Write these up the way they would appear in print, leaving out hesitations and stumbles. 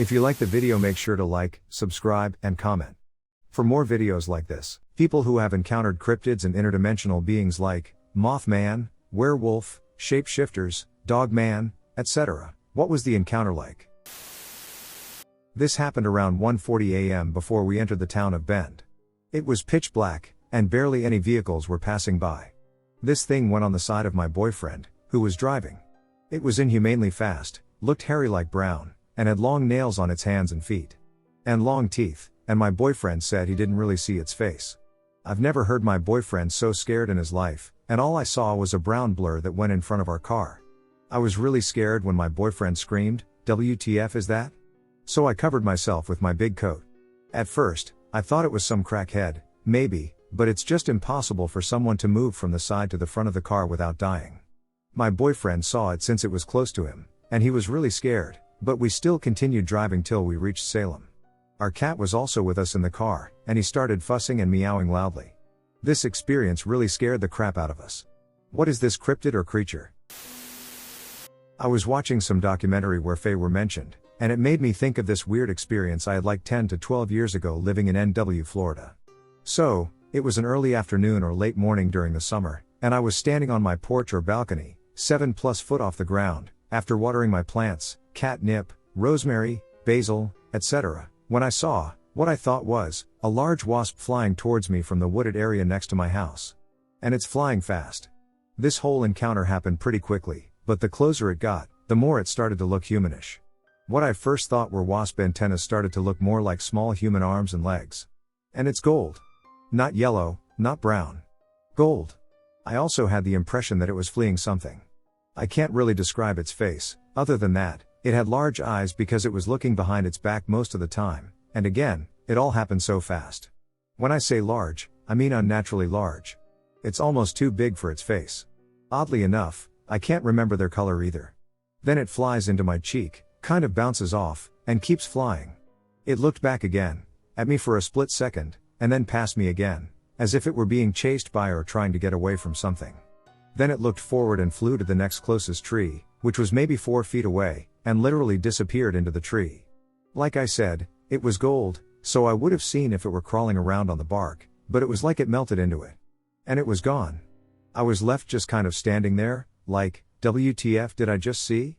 If you like the video, make sure to like, subscribe, and comment. For more videos like this, people who have encountered cryptids and interdimensional beings like Mothman, Werewolf, shapeshifters, Dogman, etc. What was the encounter like? This happened around 1:40 a.m. before we entered the town of Bend. It was pitch black, and barely any vehicles were passing by. This thing went on the side of my boyfriend, who was driving. It was inhumanely fast, looked hairy like brown, and had long nails on its hands and feet. And long teeth, and my boyfriend said he didn't really see its face. I've never heard my boyfriend so scared in his life, and all I saw was a brown blur that went in front of our car. I was really scared when my boyfriend screamed, "WTF is that?" So I covered myself with my big coat. At first, I thought it was some crackhead, maybe, but it's just impossible for someone to move from the side to the front of the car without dying. My boyfriend saw it since it was close to him, and he was really scared, but we still continued driving till we reached Salem. Our cat was also with us in the car, and he started fussing and meowing loudly. This experience really scared the crap out of us. What is this cryptid or creature? I was watching some documentary where Fae were mentioned, and it made me think of this weird experience I had like 10 to 12 years ago living in NW, Florida. So, it was an early afternoon or late morning during the summer, and I was standing on my porch or balcony, 7+ foot off the ground, after watering my plants, catnip, rosemary, basil, etc., when I saw what I thought was a large wasp flying towards me from the wooded area next to my house. And it's flying fast. This whole encounter happened pretty quickly, but the closer it got, the more it started to look humanish. What I first thought were wasp antennas started to look more like small human arms and legs. And it's gold. Not yellow, not brown. Gold. I also had the impression that it was fleeing something. I can't really describe its face, other than that, it had large eyes because it was looking behind its back most of the time, and again, it all happened so fast. When I say large, I mean unnaturally large. It's almost too big for its face. Oddly enough, I can't remember their color either. Then it flies into my cheek, kind of bounces off, and keeps flying. It looked back again, at me for a split second, and then past me again, as if it were being chased by or trying to get away from something. Then it looked forward and flew to the next closest tree, which was maybe 4 feet away, and literally disappeared into the tree. Like I said, it was gold, so I would have seen if it were crawling around on the bark, but it was like it melted into it. And it was gone. I was left just kind of standing there, like, WTF did I just see?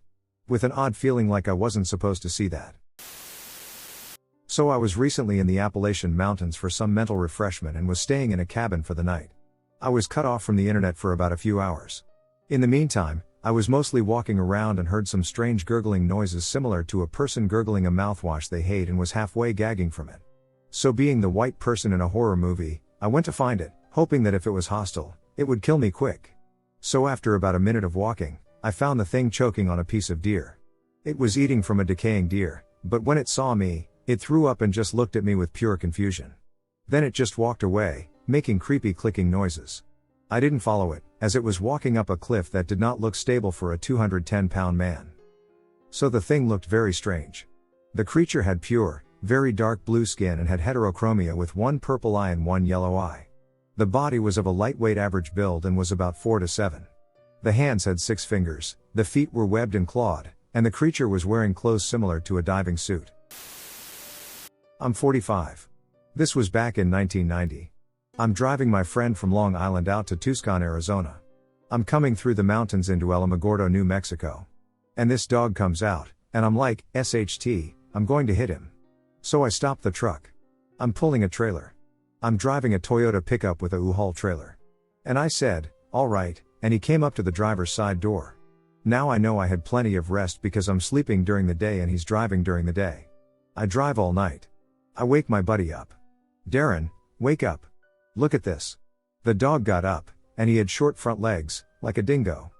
With an odd feeling like I wasn't supposed to see that. So I was recently in the Appalachian Mountains for some mental refreshment and was staying in a cabin for the night. I was cut off from the internet for about a few hours. In the meantime, I was mostly walking around and heard some strange gurgling noises similar to a person gurgling a mouthwash they hate and was halfway gagging from it. So being the white person in a horror movie, I went to find it, hoping that if it was hostile, it would kill me quick. So after about a minute of walking, I found the thing choking on a piece of deer. It was eating from a decaying deer, but when it saw me, it threw up and just looked at me with pure confusion. Then it just walked away, making creepy clicking noises. I didn't follow it, as it was walking up a cliff that did not look stable for a 210-pound man. So the thing looked very strange. The creature had pure, very dark blue skin and had heterochromia with one purple eye and one yellow eye. The body was of a lightweight average build and was about 4 to 7. The hands had 6 fingers, the feet were webbed and clawed, and the creature was wearing clothes similar to a diving suit. I'm 45. This was back in 1990. I'm driving my friend from Long Island out to Tucson, Arizona. I'm coming through the mountains into Alamogordo, New Mexico. And this dog comes out, and I'm like, SHT, I'm going to hit him. So I stop the truck. I'm pulling a trailer. I'm driving a Toyota pickup with a U-Haul trailer. And I said, all right, and he came up to the driver's side door. Now I know I had plenty of rest because I'm sleeping during the day and he's driving during the day. I drive all night. I wake my buddy up. Darren, wake up. Look at this. The dog got up, and he had short front legs, like a dingo.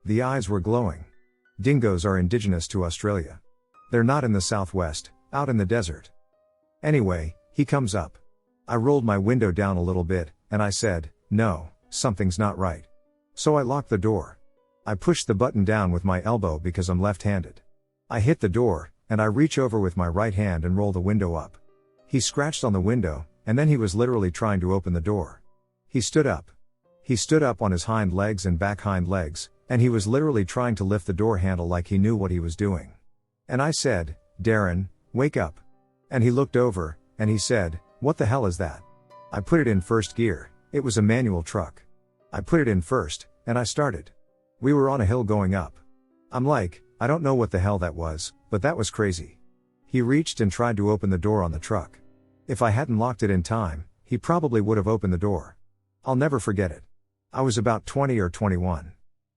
The eyes were glowing. Dingoes are indigenous to Australia. They're not in the Southwest, out in the desert. Anyway, he comes up. I rolled my window down a little bit, and I said, no, something's not right. So I locked the door. I pushed the button down with my elbow because I'm left-handed. I hit the door, and I reach over with my right hand and roll the window up. He scratched on the window, and then he was literally trying to open the door. He stood up. He stood up on his hind legs and back hind legs, and he was literally trying to lift the door handle like he knew what he was doing. And I said, Darren, Wake up. And he looked over, and he said, "What the hell is that?" I put it in first gear. It was a manual truck. I put it in first, and I started. We were on a hill going up. I'm like, I don't know what the hell that was, but that was crazy. He reached and tried to open the door on the truck. If I hadn't locked it in time, he probably would have opened the door. I'll never forget it. I was about 20 or 21.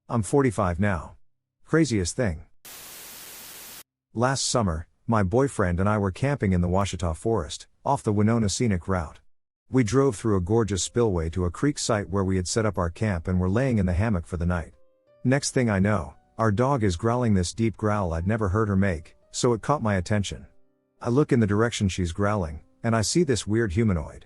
I'm 45 now. Craziest thing. Last summer, my boyfriend and I were camping in the Ouachita Forest, off the Winona Scenic Route. We drove through a gorgeous spillway to a creek site where we had set up our camp and were laying in the hammock for the night. Next thing I know, our dog is growling this deep growl I'd never heard her make, so it caught my attention. I look in the direction she's growling, and I see this weird humanoid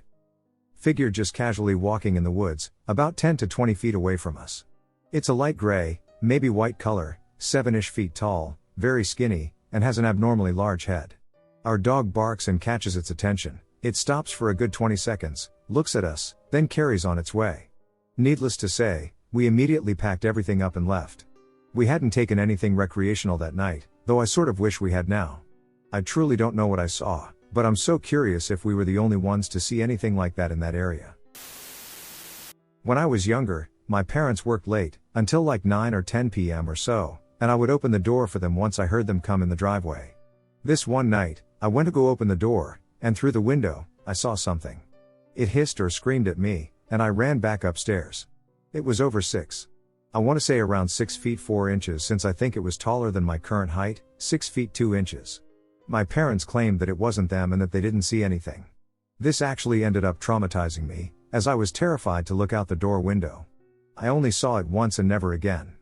figure just casually walking in the woods, about 10 to 20 feet away from us. It's a light gray, maybe white color, 7-ish feet tall, very skinny, and has an abnormally large head. Our dog barks and catches its attention. It stops for a good 20 seconds, looks at us, then carries on its way. Needless to say, we immediately packed everything up and left. We hadn't taken anything recreational that night, though I sort of wish we had now. I truly don't know what I saw, but I'm so curious if we were the only ones to see anything like that in that area. When I was younger, my parents worked late, until like 9 or 10 p.m. or so, and I would open the door for them once I heard them come in the driveway. This one night, I went to go open the door, and through the window, I saw something. It hissed or screamed at me, and I ran back upstairs. It was over 6. I want to say around 6 feet 4 inches since I think it was taller than my current height, 6 feet 2 inches. My parents claimed that it wasn't them and that they didn't see anything. This actually ended up traumatizing me, as I was terrified to look out the door window. I only saw it once and never again.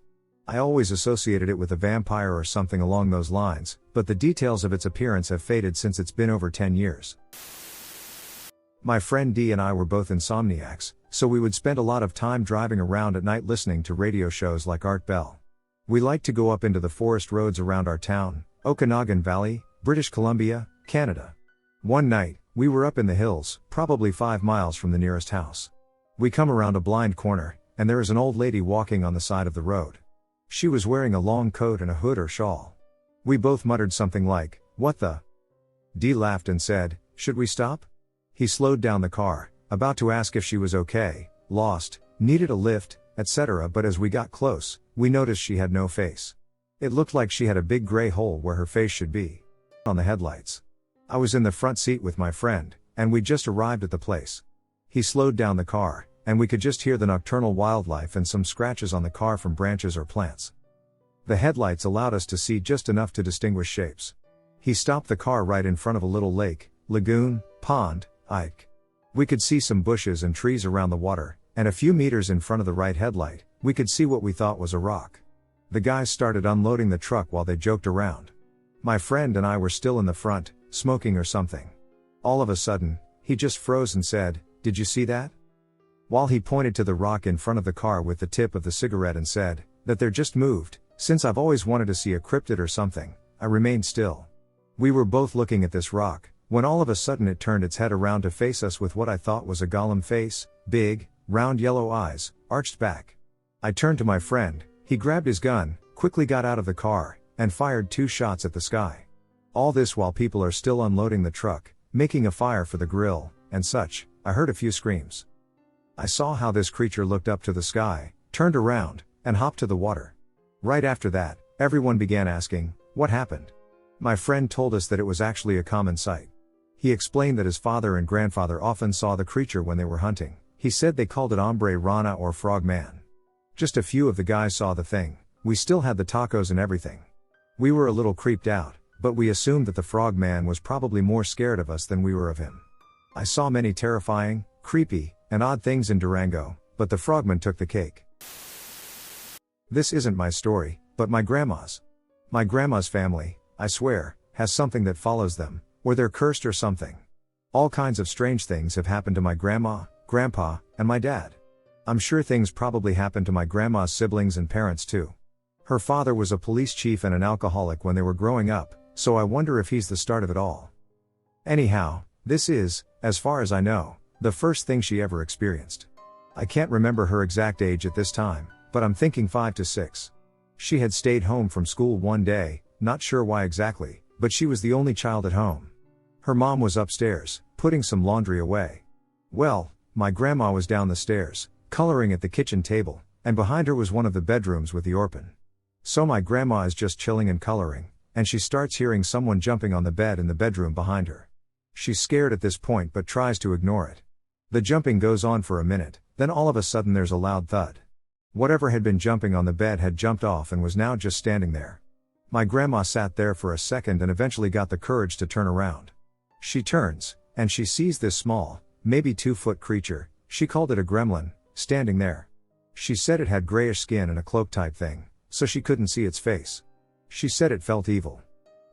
I always associated it with a vampire or something along those lines, but the details of its appearance have faded since it's been over 10 years. My friend Dee and I were both insomniacs, so we would spend a lot of time driving around at night listening to radio shows like Art Bell. We liked to go up into the forest roads around our town, Okanagan Valley, British Columbia, Canada. One night, we were up in the hills, probably 5 miles from the nearest house. We come around a blind corner, and there is an old lady walking on the side of the road. She was wearing a long coat and a hood or shawl. We both muttered something like, "What the?" Dee laughed and said, "Should we stop?" He slowed down the car, about to ask if she was okay, lost, needed a lift, etc., but as we got close, we noticed she had no face. It looked like she had a big gray hole where her face should be. On the headlights. I was in the front seat with my friend, and we'd just arrived at the place. He slowed down the car, and we could just hear the nocturnal wildlife and some scratches on the car from branches or plants. The headlights allowed us to see just enough to distinguish shapes. He stopped the car right in front of a little lake, lagoon, pond, Ike. We could see some bushes and trees around the water, and a few meters in front of the right headlight, we could see what we thought was a rock. The guys started unloading the truck while they joked around. My friend and I were still in the front, smoking or something. All of a sudden, he just froze and said, "Did you see that?" While he pointed to the rock in front of the car with the tip of the cigarette and said, "That there just moved." Since I've always wanted to see a cryptid or something, I remained still. We were both looking at this rock, when all of a sudden it turned its head around to face us with what I thought was a golem face, big, round yellow eyes, arched back. I turned to my friend, he grabbed his gun, quickly got out of the car, and fired 2 shots at the sky. All this while people are still unloading the truck, making a fire for the grill, and such. I heard a few screams. I saw how this creature looked up to the sky, turned around, and hopped to the water. Right after that, everyone began asking, "What happened?" My friend told us that it was actually a common sight. He explained that his father and grandfather often saw the creature when they were hunting. He said they called it hombre rana or frog man. Just a few of the guys saw the thing. We still had the tacos and everything. We were a little creeped out, but we assumed that the frog man was probably more scared of us than we were of him. I saw many terrifying, creepy, and odd things in Durango, but the frogman took the cake. This isn't my story, but my grandma's. My grandma's family, I swear, has something that follows them, or they're cursed or something. All kinds of strange things have happened to my grandma, grandpa, and my dad. I'm sure things probably happened to my grandma's siblings and parents too. Her father was a police chief and an alcoholic when they were growing up, so I wonder if he's the start of it all. Anyhow, this is, as far as I know, the first thing she ever experienced. I can't remember her exact age at this time, but I'm thinking 5 to 6. She had stayed home from school one day, not sure why exactly, but she was the only child at home. Her mom was upstairs, putting some laundry away. Well, my grandma was down the stairs, coloring at the kitchen table, and behind her was one of the bedrooms with the orphan. So my grandma is just chilling and coloring, and she starts hearing someone jumping on the bed in the bedroom behind her. She's scared at this point but tries to ignore it. The jumping goes on for a minute, then all of a sudden there's a loud thud. Whatever had been jumping on the bed had jumped off and was now just standing there. My grandma sat there for a second and eventually got the courage to turn around. She turns, and she sees this small, maybe 2-foot creature, she called it a gremlin, standing there. She said it had grayish skin and a cloak type thing, so she couldn't see its face. She said it felt evil.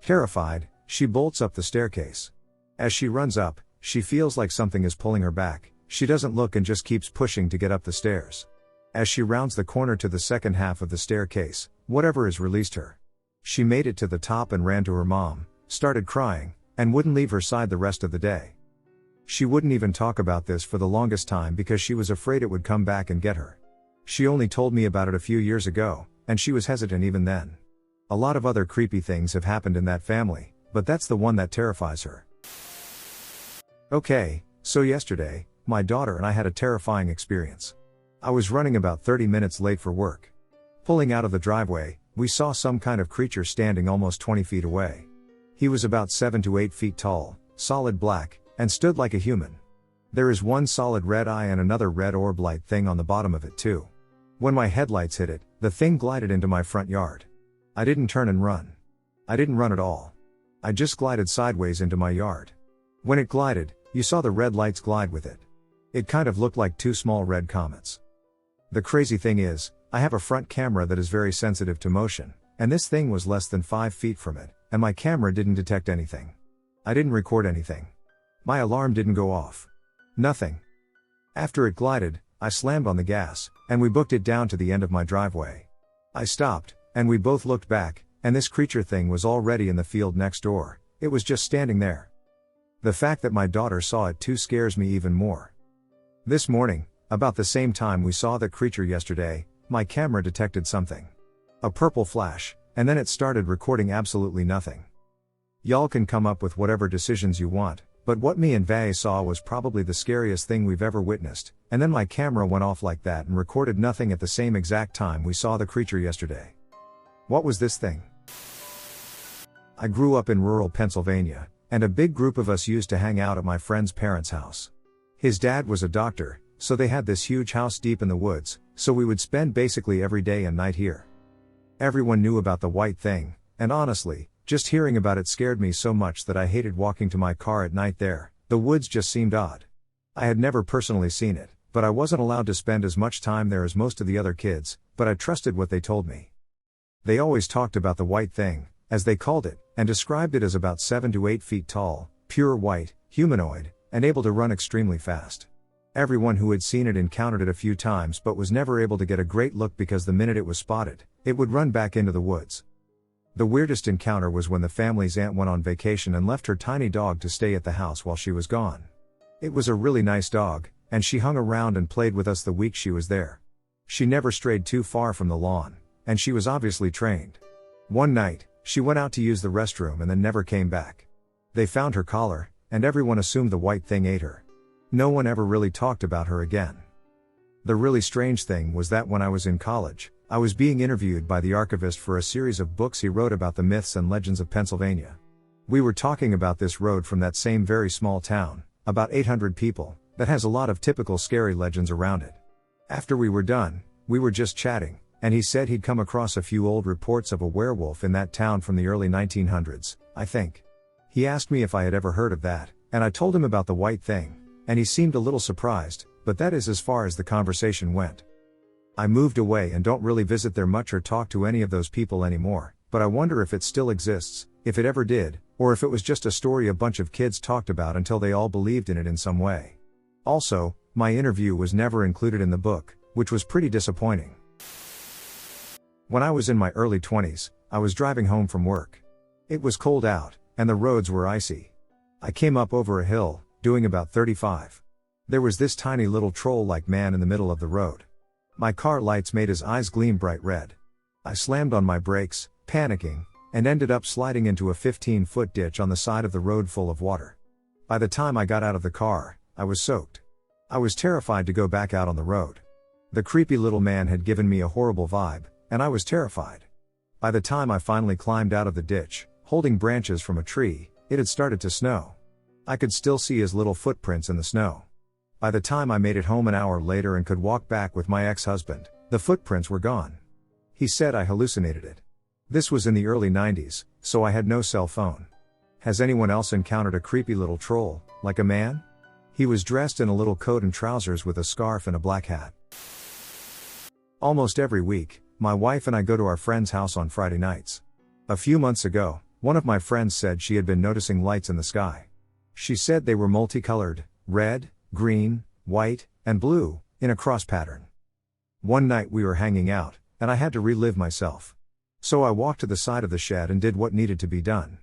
Terrified, she bolts up the staircase. As she runs up, she feels like something is pulling her back. She doesn't look and just keeps pushing to get up the stairs. As she rounds the corner to the second half of the staircase, whatever has released her. She made it to the top and ran to her mom, started crying, and wouldn't leave her side the rest of the day. She wouldn't even talk about this for the longest time because she was afraid it would come back and get her. She only told me about it a few years ago, and she was hesitant even then. A lot of other creepy things have happened in that family, but that's the one that terrifies her. Okay, so yesterday, my daughter and I had a terrifying experience. I was running about 30 minutes late for work. Pulling out of the driveway, we saw some kind of creature standing almost 20 feet away. He was about 7 to 8 feet tall, solid black, and stood like a human. There is one solid red eye and another red orb-like thing on the bottom of it too. When my headlights hit it, the thing glided into my front yard. I didn't turn and run. I didn't run at all. I just glided sideways into my yard. When it glided, you saw the red lights glide with it. It kind of looked like 2 small red comets. The crazy thing is, I have a front camera that is very sensitive to motion, and this thing was less than 5 feet from it, and my camera didn't detect anything. I didn't record anything. My alarm didn't go off. Nothing. After it glided, I slammed on the gas, and we booked it down to the end of my driveway. I stopped, and we both looked back, and this creature thing was already in the field next door. It was just standing there. The fact that my daughter saw it too scares me even more. This morning, about the same time we saw that creature yesterday, my camera detected something. A purple flash, and then it started recording absolutely nothing. Y'all can come up with whatever decisions you want, but what me and Vae saw was probably the scariest thing we've ever witnessed, and then my camera went off like that and recorded nothing at the same exact time we saw the creature yesterday. What was this thing? I grew up in rural Pennsylvania, and a big group of us used to hang out at my friend's parents' house. His dad was a doctor, so they had this huge house deep in the woods, so we would spend basically every day and night here. Everyone knew about the white thing, and honestly, just hearing about it scared me so much that I hated walking to my car at night there. The woods just seemed odd. I had never personally seen it, but I wasn't allowed to spend as much time there as most of the other kids, but I trusted what they told me. They always talked about the white thing, as they called it, and described it as about 7 to 8 feet tall, pure white, humanoid, and able to run extremely fast. Everyone who had seen it encountered it a few times but was never able to get a great look because the minute it was spotted, it would run back into the woods. The weirdest encounter was when the family's aunt went on vacation and left her tiny dog to stay at the house while she was gone. It was a really nice dog, and she hung around and played with us the week she was there. She never strayed too far from the lawn, and she was obviously trained. One night, she went out to use the restroom and then never came back. They found her collar, and everyone assumed the white thing ate her. No one ever really talked about her again. The really strange thing was that when I was in college, I was being interviewed by the archivist for a series of books he wrote about the myths and legends of Pennsylvania. We were talking about this road from that same very small town, about 800 people, that has a lot of typical scary legends around it. After we were done, we were just chatting, and he said he'd come across a few old reports of a werewolf in that town from the early 1900s, I think. He asked me if I had ever heard of that, and I told him about the white thing, and he seemed a little surprised, but that is as far as the conversation went. I moved away and don't really visit there much or talk to any of those people anymore, but I wonder if it still exists, if it ever did, or if it was just a story a bunch of kids talked about until they all believed in it in some way. Also, my interview was never included in the book, which was pretty disappointing. When I was in my early 20s, I was driving home from work. It was cold out, and the roads were icy. I came up over a hill, doing about 35. There was this tiny little troll-like man in the middle of the road. My car lights made his eyes gleam bright red. I slammed on my brakes, panicking, and ended up sliding into a 15-foot ditch on the side of the road full of water. By the time I got out of the car, I was soaked. I was terrified to go back out on the road. The creepy little man had given me a horrible vibe, and I was terrified. By the time I finally climbed out of the ditch, holding branches from a tree, it had started to snow. I could still see his little footprints in the snow. By the time I made it home an hour later and could walk back with my ex-husband, the footprints were gone. He said I hallucinated it. This was in the early 90s, so I had no cell phone. Has anyone else encountered a creepy little troll, like a man? He was dressed in a little coat and trousers with a scarf and a black hat. Almost every week, my wife and I go to our friend's house on Friday nights. A few months ago, one of my friends said she had been noticing lights in the sky. She said they were multicolored, red, green, white, and blue, in a cross pattern. One night we were hanging out, and I had to relive myself. So I walked to the side of the shed and did what needed to be done.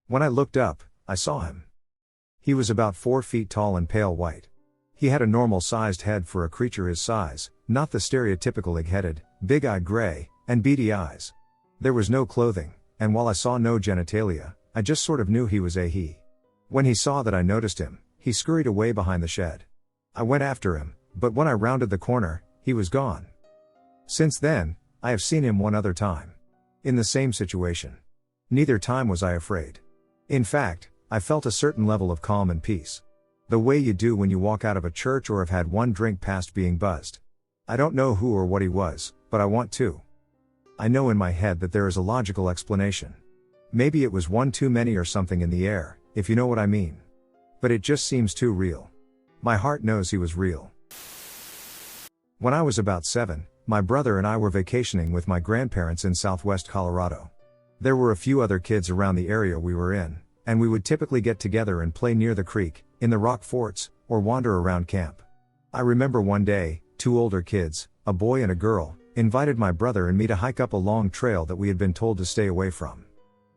When I looked up, I saw him. He was about 4 feet tall and pale white. He had a normal-sized head for a creature his size, not the stereotypical egg-headed, big-eyed gray, and beady eyes. There was no clothing, and while I saw no genitalia, I just sort of knew he was a he. When he saw that I noticed him, he scurried away behind the shed. I went after him, but when I rounded the corner, he was gone. Since then, I have seen him one other time. In the same situation. Neither time was I afraid. In fact, I felt a certain level of calm and peace. The way you do when you walk out of a church or have had one drink past being buzzed. I don't know who or what he was, but I want to. I know in my head that there is a logical explanation. Maybe it was one too many or something in the air, if you know what I mean. But it just seems too real. My heart knows he was real. When I was about 7, my brother and I were vacationing with my grandparents in southwest Colorado. There were a few other kids around the area we were in, and we would typically get together and play near the creek, in the rock forts, or wander around camp. I remember one day, 2 older kids, a boy and a girl, invited my brother and me to hike up a long trail that we had been told to stay away from.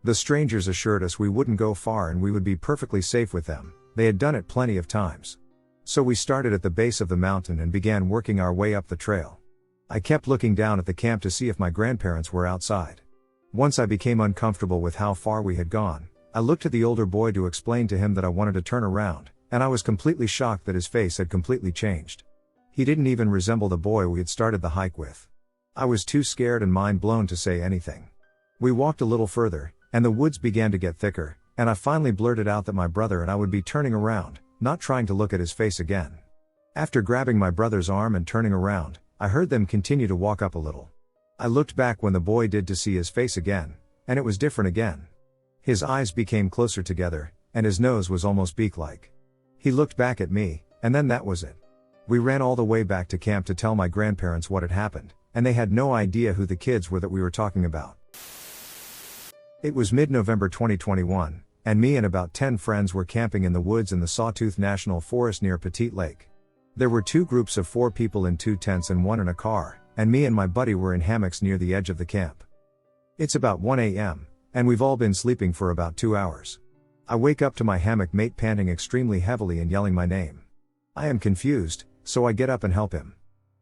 The strangers assured us we wouldn't go far and we would be perfectly safe with them. They had done it plenty of times. So we started at the base of the mountain and began working our way up the trail. I kept looking down at the camp to see if my grandparents were outside. Once I became uncomfortable with how far we had gone, I looked at the older boy to explain to him that I wanted to turn around, and I was completely shocked that his face had completely changed. He didn't even resemble the boy we had started the hike with. I was too scared and mind blown to say anything. We walked a little further, and the woods began to get thicker, and I finally blurted out that my brother and I would be turning around, not trying to look at his face again. After grabbing my brother's arm and turning around, I heard them continue to walk up a little. I looked back when the boy did to see his face again, and it was different again. His eyes became closer together, and his nose was almost beak-like. He looked back at me, and then that was it. We ran all the way back to camp to tell my grandparents what had happened, and they had no idea who the kids were that we were talking about. It was mid-November 2021, and me and about 10 friends were camping in the woods in the Sawtooth National Forest near Petite Lake. There were 2 groups of 4 people in 2 tents and 1 in a car, and me and my buddy were in hammocks near the edge of the camp. It's about 1 a.m., and we've all been sleeping for about 2 hours. I wake up to my hammock mate panting extremely heavily and yelling my name. I am confused, so I get up and help him.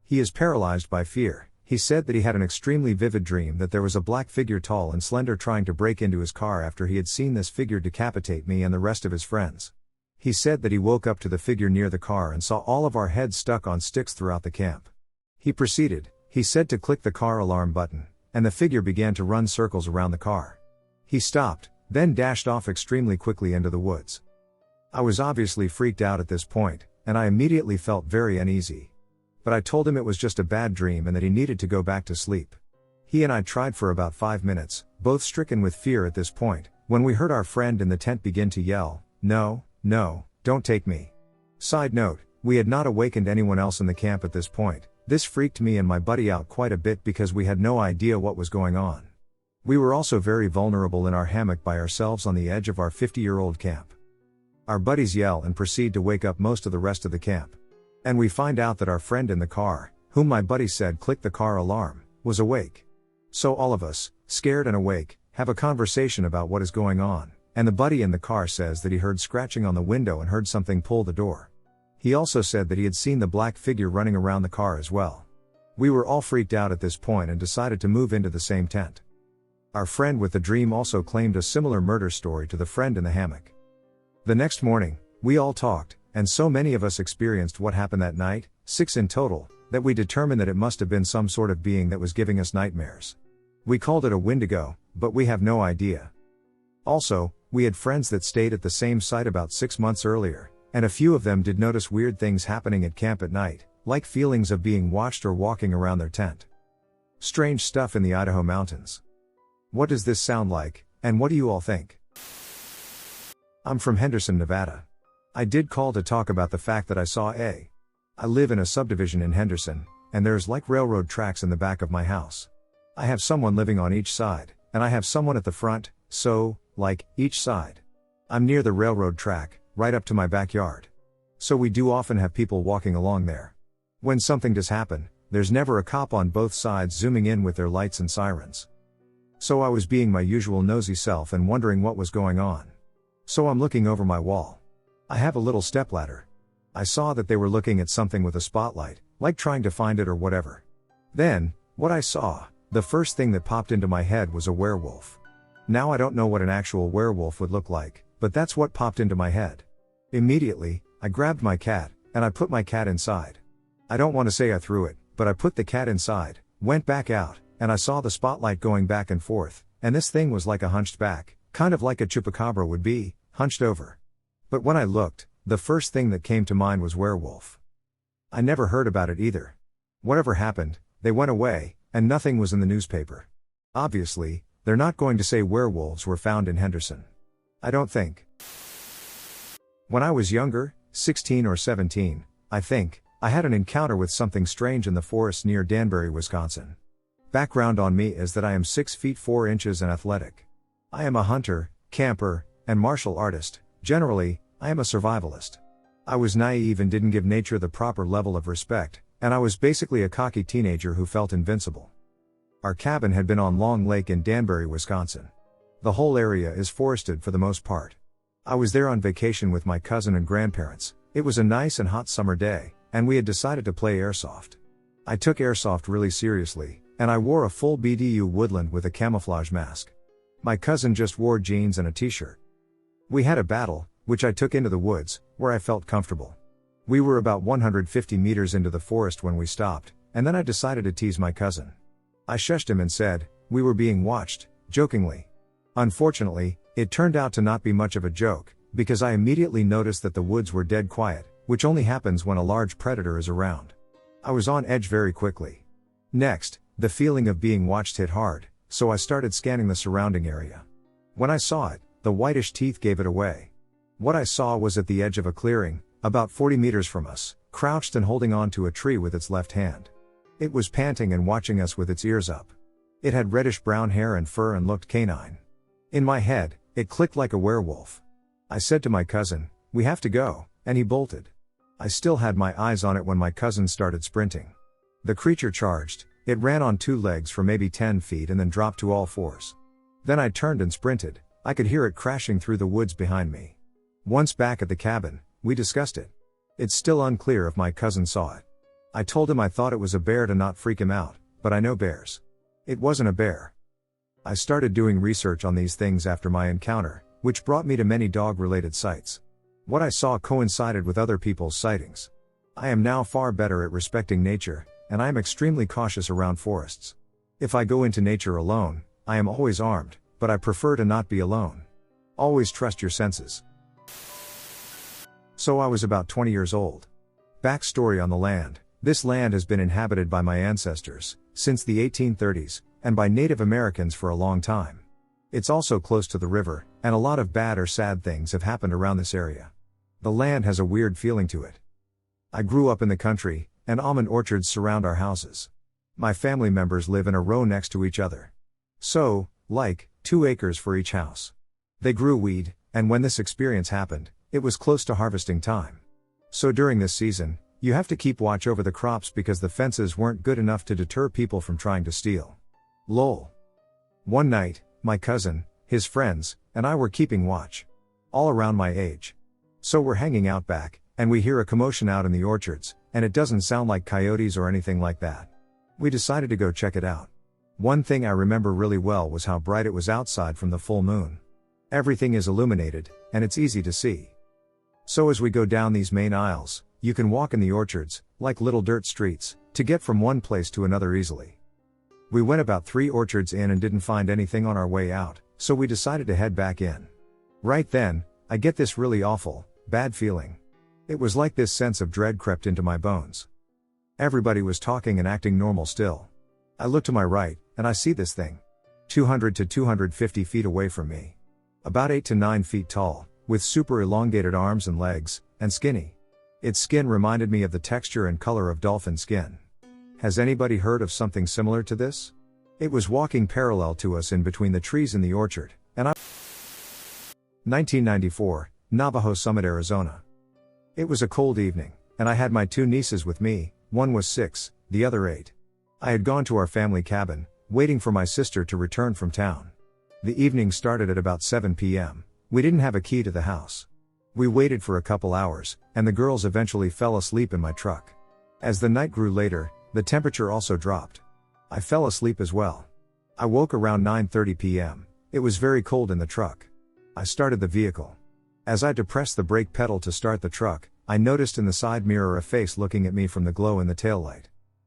He is paralyzed by fear. He said that he had an extremely vivid dream that there was a black figure tall and slender trying to break into his car after he had seen this figure decapitate me and the rest of his friends. He said that he woke up to the figure near the car and saw all of our heads stuck on sticks throughout the camp. He proceeded, he said, to click the car alarm button, and the figure began to run circles around the car. He stopped, then dashed off extremely quickly into the woods. I was obviously freaked out at this point, and I immediately felt very uneasy. But I told him it was just a bad dream and that he needed to go back to sleep. He and I tried for about 5 minutes, both stricken with fear at this point, when we heard our friend in the tent begin to yell, "No, no, don't take me." Side note, we had not awakened anyone else in the camp at this point. This freaked me and my buddy out quite a bit because we had no idea what was going on. We were also very vulnerable in our hammock by ourselves on the edge of our 50-year-old camp. Our buddies yell and proceed to wake up most of the rest of the camp. And we find out that our friend in the car, whom my buddy said clicked the car alarm, was awake. So all of us, scared and awake, have a conversation about what is going on, and the buddy in the car says that he heard scratching on the window and heard something pull the door. He also said that he had seen the black figure running around the car as well. We were all freaked out at this point and decided to move into the same tent. Our friend with the dream also claimed a similar murder story to the friend in the hammock. The next morning, we all talked, and so many of us experienced what happened that night, 6 in total, that we determined that it must have been some sort of being that was giving us nightmares. We called it a Wendigo, but we have no idea. Also, we had friends that stayed at the same site about 6 months earlier, and a few of them did notice weird things happening at camp at night, like feelings of being watched or walking around their tent. Strange stuff in the Idaho mountains. What does this sound like, and what do you all think? I'm from Henderson, Nevada. I did call to talk about the fact that I live in a subdivision in Henderson, and there's like railroad tracks in the back of my house. I have someone living on each side, and I have someone at the front, so, like, each side. I'm near the railroad track, right up to my backyard. So we do often have people walking along there. When something does happen, there's never a cop on both sides zooming in with their lights and sirens. So I was being my usual nosy self and wondering what was going on. So I'm looking over my wall. I have a little stepladder. I saw that they were looking at something with a spotlight, like trying to find it or whatever. Then, what I saw, the first thing that popped into my head was a werewolf. Now I don't know what an actual werewolf would look like, but that's what popped into my head. Immediately, I grabbed my cat, and I put my cat inside. I don't want to say I threw it, but I put the cat inside, went back out, and I saw the spotlight going back and forth, and this thing was like a hunched back, kind of like a chupacabra would be, hunched over. But when I looked, the first thing that came to mind was werewolf. I never heard about it either. Whatever happened, they went away, and nothing was in the newspaper. Obviously, they're not going to say werewolves were found in Henderson. I don't think. When I was younger, 16 or 17, I think, I had an encounter with something strange in the forest near Danbury, Wisconsin. Background on me is that I am 6 feet 4 inches and athletic. I am a hunter, camper, and martial artist. Generally, I am a survivalist. I was naive and didn't give nature the proper level of respect, and I was basically a cocky teenager who felt invincible. Our cabin had been on Long Lake in Danbury, Wisconsin. The whole area is forested for the most part. I was there on vacation with my cousin and grandparents. It was a nice and hot summer day, and we had decided to play airsoft. I took airsoft really seriously, and I wore a full BDU woodland with a camouflage mask. My cousin just wore jeans and a t-shirt. We had a battle, which I took into the woods, where I felt comfortable. We were about 150 meters into the forest when we stopped, and then I decided to tease my cousin. I shushed him and said, "We were being watched," jokingly. Unfortunately, it turned out to not be much of a joke, because I immediately noticed that the woods were dead quiet, which only happens when a large predator is around. I was on edge very quickly. Next, the feeling of being watched hit hard, so I started scanning the surrounding area. When I saw it, the whitish teeth gave it away. What I saw was at the edge of a clearing, about 40 meters from us, crouched and holding on to a tree with its left hand. It was panting and watching us with its ears up. It had reddish brown hair and fur and looked canine. In my head, it clicked like a werewolf. I said to my cousin, "We have to go," and he bolted. I still had my eyes on it when my cousin started sprinting. The creature charged. It ran on 2 legs for maybe 10 feet and then dropped to all 4s. Then I turned and sprinted. I could hear it crashing through the woods behind me. Once back at the cabin, we discussed it. It's still unclear if my cousin saw it. I told him I thought it was a bear to not freak him out, but I know bears. It wasn't a bear. I started doing research on these things after my encounter, which brought me to many dog-related sites. What I saw coincided with other people's sightings. I am now far better at respecting nature, and I am extremely cautious around forests. If I go into nature alone, I am always armed, but I prefer to not be alone. Always trust your senses. So I was about 20 years old. Backstory on the land. This land has been inhabited by my ancestors, since the 1830s, and by Native Americans for a long time. It's also close to the river, and a lot of bad or sad things have happened around this area. The land has a weird feeling to it. I grew up in the country, and almond orchards surround our houses. My family members live in a row next to each other. So, like, 2 acres for each house. They grew weed, and when this experience happened, it was close to harvesting time. So during this season, you have to keep watch over the crops because the fences weren't good enough to deter people from trying to steal. Lol. One night, my cousin, his friends, and I were keeping watch. All around my age. So we're hanging out back, and we hear a commotion out in the orchards, and it doesn't sound like coyotes or anything like that. We decided to go check it out. One thing I remember really well was how bright it was outside from the full moon. Everything is illuminated, and it's easy to see. So as we go down these main aisles, you can walk in the orchards, like little dirt streets, to get from one place to another easily. We went about 3 orchards in and didn't find anything on our way out, so we decided to head back in. Right then, I get this really awful, bad feeling. It was like this sense of dread crept into my bones. Everybody was talking and acting normal still. I look to my right, and I see this thing. 200 to 250 feet away from me. About 8 to 9 feet tall, with super elongated arms and legs, and skinny. Its skin reminded me of the texture and color of dolphin skin. Has anybody heard of something similar to this? It was walking parallel to us in between the trees in the orchard, and 1994, Navajo Summit, Arizona. It was a cold evening, and I had my 2 nieces with me, one was 6, the other 8. I had gone to our family cabin, waiting for my sister to return from town. The evening started at about 7 p.m. We didn't have a key to the house. We waited for a couple hours, and the girls eventually fell asleep in my truck. As the night grew later, the temperature also dropped. I fell asleep as well. I woke around 9:30 p.m. It was very cold in the truck. I started the vehicle. As I depressed the brake pedal to start the truck, I noticed in the side mirror a face looking at me from the glow in the taillight.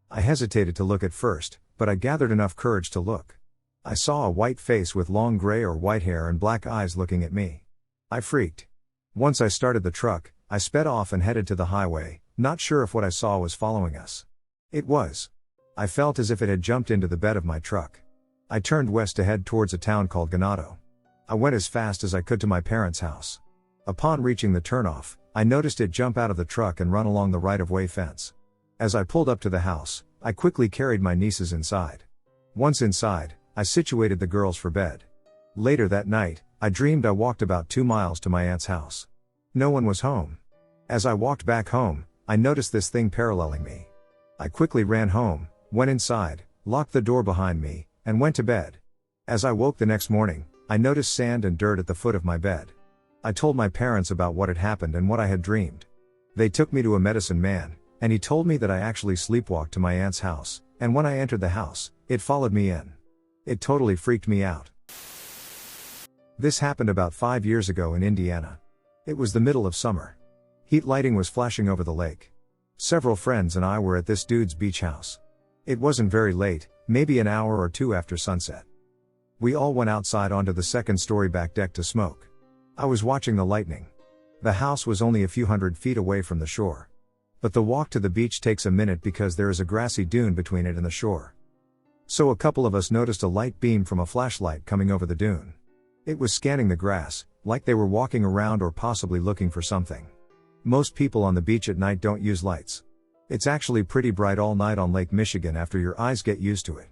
I hesitated to look at first, but I gathered enough courage to look. I saw a white face with long gray or white hair and black eyes looking at me. I freaked. Once I started the truck, I sped off and headed to the highway, not sure if what I saw was following us. It was. I felt as if it had jumped into the bed of my truck. I turned west to head towards a town called Ganado. I went as fast as I could to my parents' house. Upon reaching the turnoff, I noticed it jump out of the truck and run along the right-of-way fence. As I pulled up to the house, I quickly carried my nieces inside. Once inside, I situated the girls for bed. Later that night, I dreamed I walked about 2 miles to my aunt's house. No one was home. As I walked back home, I noticed this thing paralleling me. I quickly ran home, went inside, locked the door behind me, and went to bed. As I woke the next morning, I noticed sand and dirt at the foot of my bed. I told my parents about what had happened and what I had dreamed. They took me to a medicine man, and he told me that I actually sleepwalked to my aunt's house, and when I entered the house, it followed me in. It totally freaked me out. This happened about 5 years ago in Indiana. It was the middle of summer. Heat lighting was flashing over the lake. Several friends and I were at this dude's beach house. It wasn't very late, maybe an hour or 2 after sunset. We all went outside onto the second-story back deck to smoke. I was watching the lightning. The house was only a few hundred feet away from the shore. But the walk to the beach takes a minute because there is a grassy dune between it and the shore. So a couple of us noticed a light beam from a flashlight coming over the dune. It was scanning the grass, like they were walking around or possibly looking for something. Most people on the beach at night don't use lights. It's actually pretty bright all night on Lake Michigan after your eyes get used to it.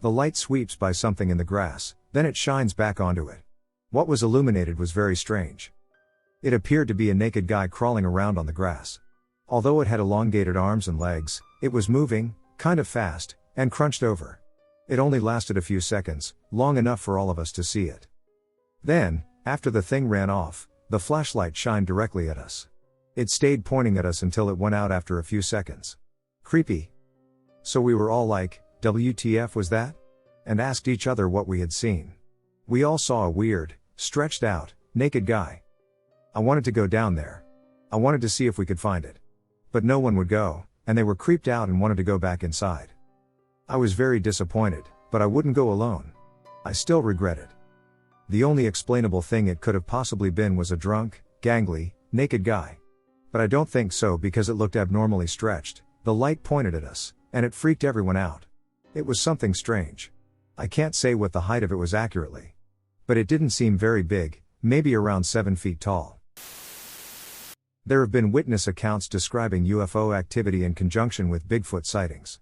The light sweeps by something in the grass, then it shines back onto it. What was illuminated was very strange. It appeared to be a naked guy crawling around on the grass. Although it had elongated arms and legs, it was moving, kind of fast, and crunched over. It only lasted a few seconds, long enough for all of us to see it. Then, after the thing ran off, the flashlight shined directly at us. It stayed pointing at us until it went out after a few seconds. Creepy. So we were all like, WTF was that? And asked each other what we had seen. We all saw a weird, stretched out, naked guy. I wanted to go down there. I wanted to see if we could find it. But no one would go, and they were creeped out and wanted to go back inside. I was very disappointed, but I wouldn't go alone. I still regret it. The only explainable thing it could have possibly been was a drunk, gangly, naked guy. But I don't think so because it looked abnormally stretched, the light pointed at us, and it freaked everyone out. It was something strange. I can't say what the height of it was accurately. But it didn't seem very big, maybe around 7 feet tall. There have been witness accounts describing UFO activity in conjunction with Bigfoot sightings.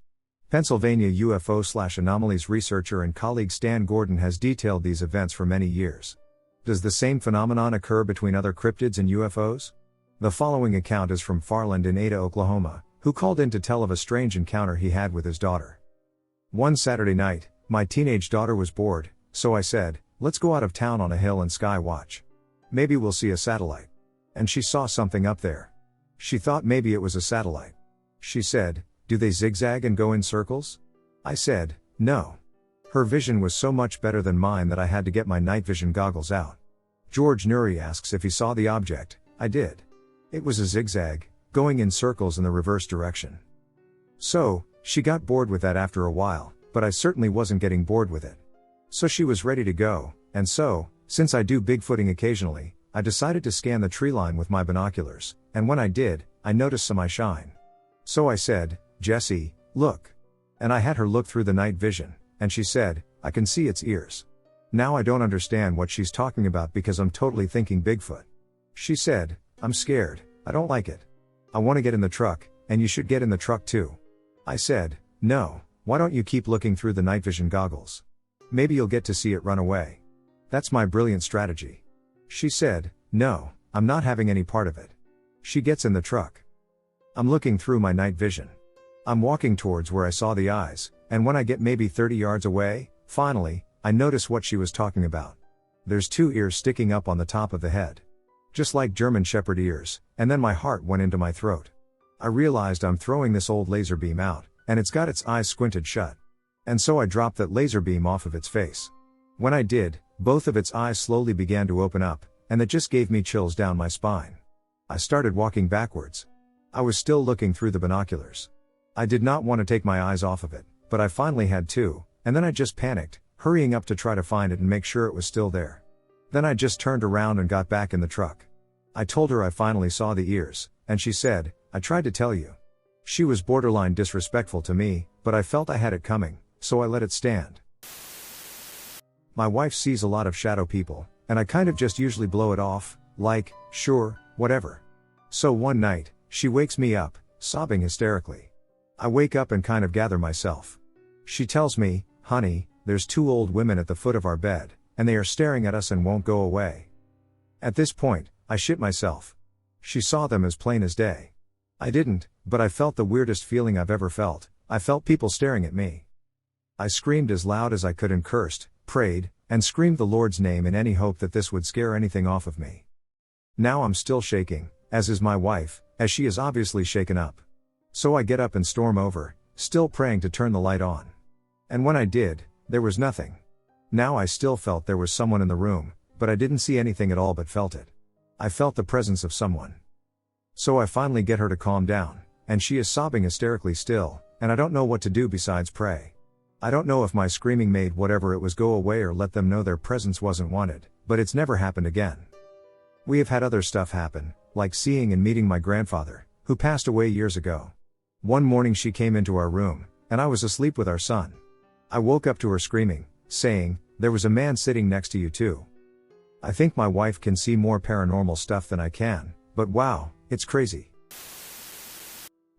Pennsylvania UFO/anomalies researcher and colleague Stan Gordon has detailed these events for many years. Does the same phenomenon occur between other cryptids and UFOs? The following account is from Farland in Ada, Oklahoma, who called in to tell of a strange encounter he had with his daughter. One Saturday night, my teenage daughter was bored, so I said, "Let's go out of town on a hill and sky watch. Maybe we'll see a satellite." And she saw something up there. She thought maybe it was a satellite. She said, "Do they zigzag and go in circles?" I said, "No. Her vision was so much better than mine that I had to get my night vision goggles out. George Nuri asks if he saw the object. I did. It was a zigzag, going in circles in the reverse direction. So, she got bored with that after a while, but I certainly wasn't getting bored with it. So she was ready to go, and so, since I do Bigfooting occasionally, I decided to scan the tree line with my binoculars, and when I did, I noticed some eye shine. So I said, "Jessie, look." And I had her look through the night vision, and she said, "I can see its ears." Now I don't understand what she's talking about because I'm totally thinking Bigfoot. She said, "I'm scared, I don't like it. I want to get in the truck, and you should get in the truck too." I said, "No, why don't you keep looking through the night vision goggles? Maybe you'll get to see it run away. That's my brilliant strategy." She said, "No, I'm not having any part of it." She gets in the truck. I'm looking through my night vision. I'm walking towards where I saw the eyes, and when I get maybe 30 yards away, finally, I notice what she was talking about. There's 2 ears sticking up on the top of the head. Just like German Shepherd ears, and then my heart went into my throat. I realized I'm throwing this old laser beam out, and it's got its eyes squinted shut. And so I dropped that laser beam off of its face. When I did, both of its eyes slowly began to open up, and that just gave me chills down my spine. I started walking backwards. I was still looking through the binoculars. I did not want to take my eyes off of it, but I finally had to, and then I just panicked, hurrying up to try to find it and make sure it was still there. Then I just turned around and got back in the truck. I told her I finally saw the ears, and she said, "I tried to tell you." She was borderline disrespectful to me, but I felt I had it coming, so I let it stand. My wife sees a lot of shadow people, and I kind of just usually blow it off, like, sure, whatever. So one night, she wakes me up, sobbing hysterically. I wake up and kind of gather myself. She tells me, "Honey, there's 2 old women at the foot of our bed, and they are staring at us and won't go away." At this point, I shit myself. She saw them as plain as day. I didn't, but I felt the weirdest feeling I've ever felt. I felt people staring at me. I screamed as loud as I could and cursed, prayed, and screamed the Lord's name in any hope that this would scare anything off of me. Now I'm still shaking, as is my wife, as she is obviously shaken up. So I get up and storm over, still praying to turn the light on. And when I did, there was nothing. Now I still felt there was someone in the room, but I didn't see anything at all but felt it. I felt the presence of someone. So I finally get her to calm down, and she is sobbing hysterically still, and I don't know what to do besides pray. I don't know if my screaming made whatever it was go away or let them know their presence wasn't wanted, but it's never happened again. We have had other stuff happen, like seeing and meeting my grandfather, who passed away years ago. One morning she came into our room, and I was asleep with our son. I woke up to her screaming, saying, "There was a man sitting next to you too." I think my wife can see more paranormal stuff than I can, but wow, it's crazy.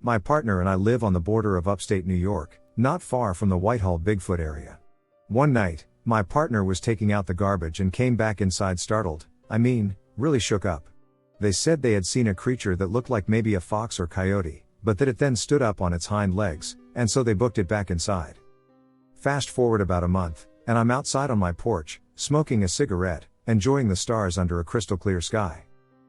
My partner and I live on the border of upstate New York, not far from the Whitehall Bigfoot area. One night, my partner was taking out the garbage and came back inside startled, really shook up. They said they had seen a creature that looked like maybe a fox or coyote, but that it then stood up on its hind legs, and so they booked it back inside. Fast forward about a month, and I'm outside on my porch, smoking a cigarette, enjoying the stars under a crystal clear sky.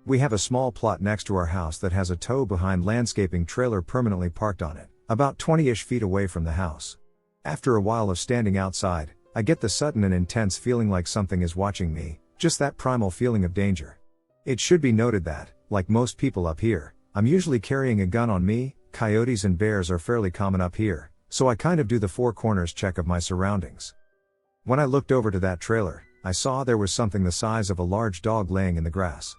We have a small plot next to our house that has a tow-behind landscaping trailer permanently parked on it, about 20-ish feet away from the house. After a while of standing outside, I get the sudden and intense feeling like something is watching me, just that primal feeling of danger. It should be noted that, like most people up here, I'm usually carrying a gun on me. Coyotes and bears are fairly common up here, so I kind of do the 4 corners check of my surroundings. When I looked over to that trailer, I saw there was something the size of a large dog laying in the grass.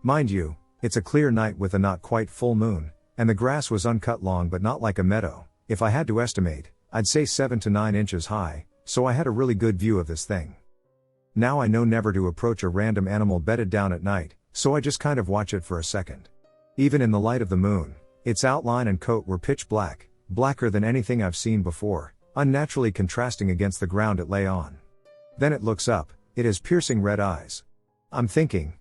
Mind you, it's a clear night with a not quite full moon, and the grass was uncut long but not like a meadow. If I had to estimate, I'd say 7 to 9 inches high, so I had a really good view of this thing. Now I know never to approach a random animal bedded down at night, so I just kind of watch it for a second. Even in the light of the moon, its outline and coat were pitch black, blacker than anything I've seen before, unnaturally contrasting against the ground it lay on. Then it looks up, it has piercing red eyes. I'm thinking,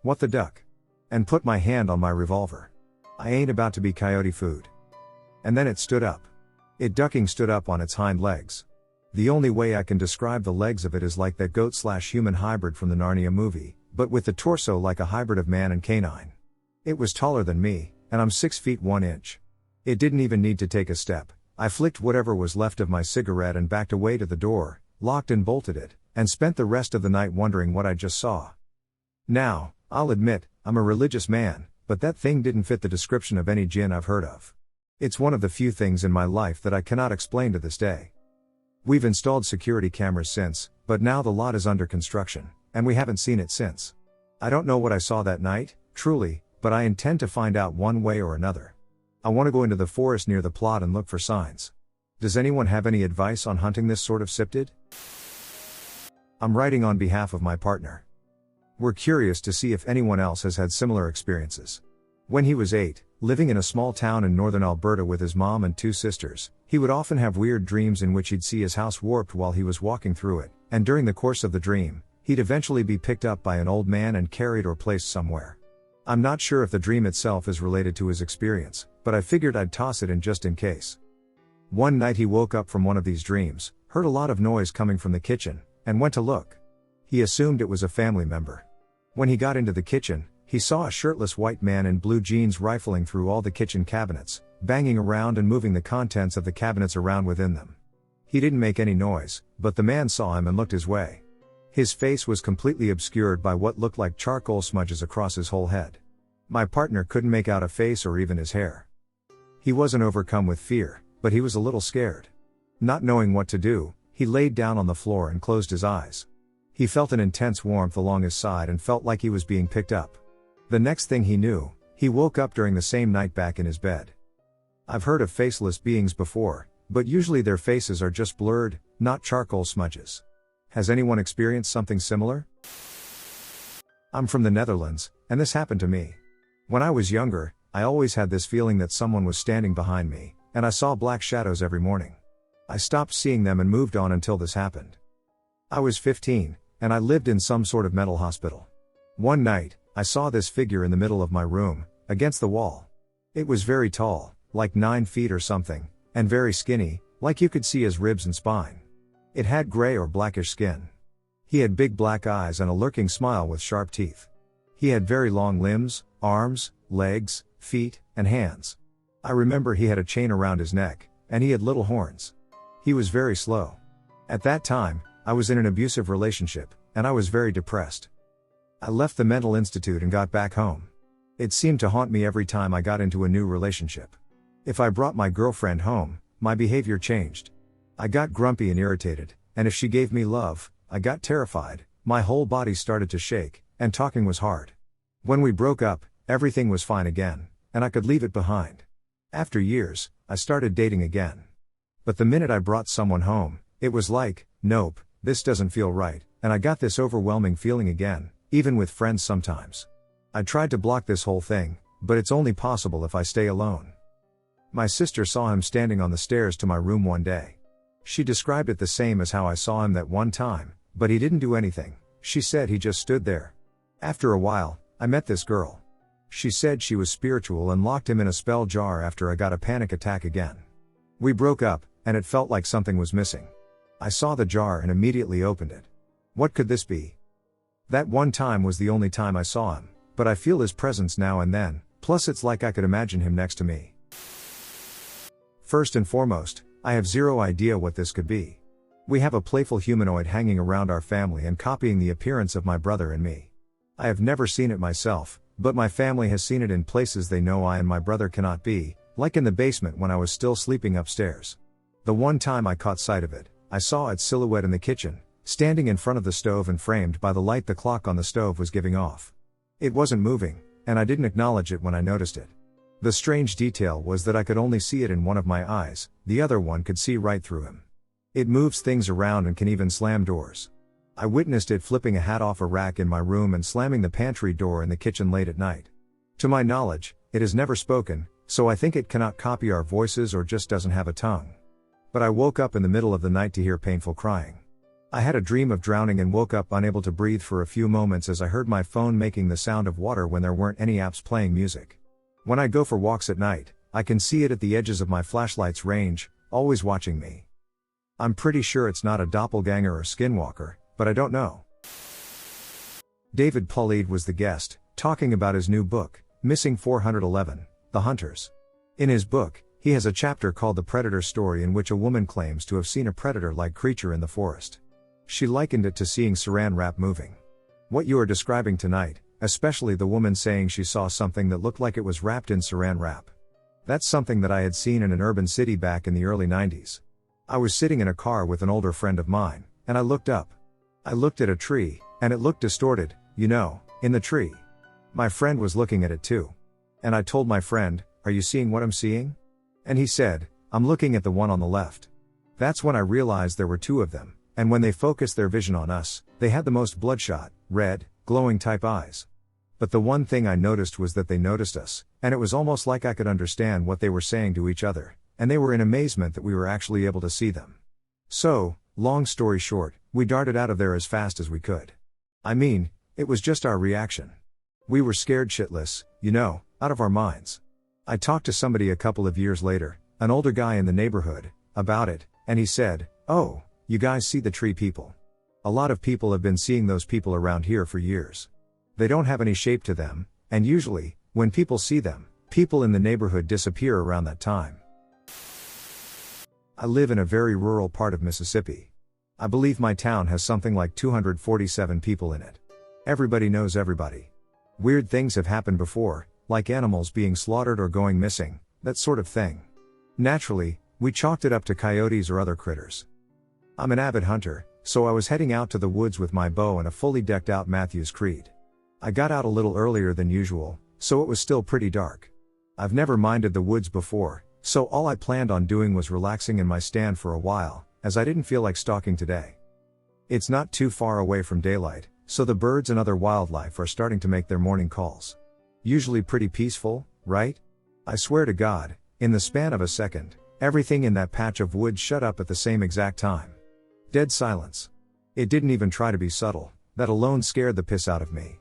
what the duck? And put my hand on my revolver. I ain't about to be coyote food. And then it stood up. It ducking stood up on its hind legs. The only way I can describe the legs of it is like that goat/human hybrid from the Narnia movie, but with the torso like a hybrid of man and canine. It was taller than me, and I'm 6 feet 1 inch. It didn't even need to take a step. I flicked whatever was left of my cigarette and backed away to the door, locked and bolted it, and spent the rest of the night wondering what I just saw. Now, I'll admit, I'm a religious man, but that thing didn't fit the description of any jinn I've heard of. It's one of the few things in my life that I cannot explain to this day. We've installed security cameras since, but now the lot is under construction, and we haven't seen it since. I don't know what I saw that night, truly, but I intend to find out one way or another. I want to go into the forest near the plot and look for signs. Does anyone have any advice on hunting this sort of cryptid? I'm writing on behalf of my partner. We're curious to see if anyone else has had similar experiences. When he was 8, living in a small town in northern Alberta with his mom and 2 sisters, he would often have weird dreams in which he'd see his house warped while he was walking through it, and during the course of the dream, he'd eventually be picked up by an old man and carried or placed somewhere. I'm not sure if the dream itself is related to his experience, but I figured I'd toss it in just in case. One night he woke up from one of these dreams, heard a lot of noise coming from the kitchen, and went to look. He assumed it was a family member. When he got into the kitchen, he saw a shirtless white man in blue jeans rifling through all the kitchen cabinets, banging around and moving the contents of the cabinets around within them. He didn't make any noise, but the man saw him and looked his way. His face was completely obscured by what looked like charcoal smudges across his whole head. My partner couldn't make out a face or even his hair. He wasn't overcome with fear, but he was a little scared. Not knowing what to do, he laid down on the floor and closed his eyes. He felt an intense warmth along his side and felt like he was being picked up. The next thing he knew, he woke up during the same night back in his bed. I've heard of faceless beings before, but usually their faces are just blurred, not charcoal smudges. Has anyone experienced something similar? I'm from the Netherlands, and this happened to me. When I was younger, I always had this feeling that someone was standing behind me, and I saw black shadows every morning. I stopped seeing them and moved on until this happened. I was 15, and I lived in some sort of mental hospital. One night, I saw this figure in the middle of my room, against the wall. It was very tall, like 9 feet or something, and very skinny, like you could see his ribs and spine. It had gray or blackish skin. He had big black eyes and a lurking smile with sharp teeth. He had very long limbs, arms, legs, feet, and hands. I remember he had a chain around his neck, and he had little horns. He was very slow. At that time, I was in an abusive relationship, and I was very depressed. I left the mental institute and got back home. It seemed to haunt me every time I got into a new relationship. If I brought my girlfriend home, my behavior changed. I got grumpy and irritated, and if she gave me love, I got terrified, my whole body started to shake, and talking was hard. When we broke up, everything was fine again, and I could leave it behind. After years, I started dating again. But the minute I brought someone home, it was like, nope, this doesn't feel right, and I got this overwhelming feeling again, even with friends sometimes. I tried to block this whole thing, but it's only possible if I stay alone. My sister saw him standing on the stairs to my room one day. She described it the same as how I saw him that one time, but he didn't do anything. She said he just stood there. After a while, I met this girl. She said she was spiritual and locked him in a spell jar after I got a panic attack again. We broke up, and it felt like something was missing. I saw the jar and immediately opened it. What could this be? That one time was the only time I saw him, but I feel his presence now and then, plus it's like I could imagine him next to me. First and foremost, I have zero idea what this could be. We have a playful humanoid hanging around our family and copying the appearance of my brother and me. I have never seen it myself, but my family has seen it in places they know I and my brother cannot be, like in the basement when I was still sleeping upstairs. The one time I caught sight of it, I saw its silhouette in the kitchen, standing in front of the stove and framed by the light the clock on the stove was giving off. It wasn't moving, and I didn't acknowledge it when I noticed it. The strange detail was that I could only see it in one of my eyes, the other one could see right through him. It moves things around and can even slam doors. I witnessed it flipping a hat off a rack in my room and slamming the pantry door in the kitchen late at night. To my knowledge, it has never spoken, so I think it cannot copy our voices or just doesn't have a tongue. But I woke up in the middle of the night to hear painful crying. I had a dream of drowning and woke up unable to breathe for a few moments as I heard my phone making the sound of water when there weren't any apps playing music. When I go for walks at night, I can see it at the edges of my flashlight's range, always watching me. I'm pretty sure it's not a doppelganger or skinwalker, but I don't know. David Paulied was the guest, talking about his new book, Missing 411, The Hunters. In his book, He has a chapter called The Predator Story, in which a woman claims to have seen a predator-like creature in the forest. She likened it to seeing saran wrap moving. What you are describing tonight, especially the woman saying she saw something that looked like it was wrapped in saran wrap. That's something that I had seen in an urban city back in the early 90s. I was sitting in a car with an older friend of mine, and I looked up. I looked at a tree, and it looked distorted, in the tree. My friend was looking at it too. And I told my friend, "Are you seeing what I'm seeing?" And he said, "I'm looking at the one on the left." That's when I realized there were two of them, and when they focused their vision on us, they had the most bloodshot, red, glowing type eyes. But the one thing I noticed was that they noticed us, and it was almost like I could understand what they were saying to each other, and they were in amazement that we were actually able to see them. So, long story short, we darted out of there as fast as we could. I mean, it was just our reaction. We were scared shitless, out of our minds. I talked to somebody a couple of years later, an older guy in the neighborhood, about it, and he said, "Oh, you guys see the tree people? A lot of people have been seeing those people around here for years. They don't have any shape to them, and usually, when people see them, people in the neighborhood disappear around that time." I live in a very rural part of Mississippi. I believe my town has something like 247 people in it. Everybody knows everybody. Weird things have happened before, like animals being slaughtered or going missing, that sort of thing. Naturally, we chalked it up to coyotes or other critters. I'm an avid hunter, so I was heading out to the woods with my bow and a fully decked out Matthews Creed. I got out a little earlier than usual, so it was still pretty dark. I've never minded the woods before, so all I planned on doing was relaxing in my stand for a while, as I didn't feel like stalking today. It's not too far away from daylight, so the birds and other wildlife are starting to make their morning calls. Usually pretty peaceful, right? I swear to God, in the span of a second, everything in that patch of woods shut up at the same exact time. Dead silence. It didn't even try to be subtle, that alone scared the piss out of me.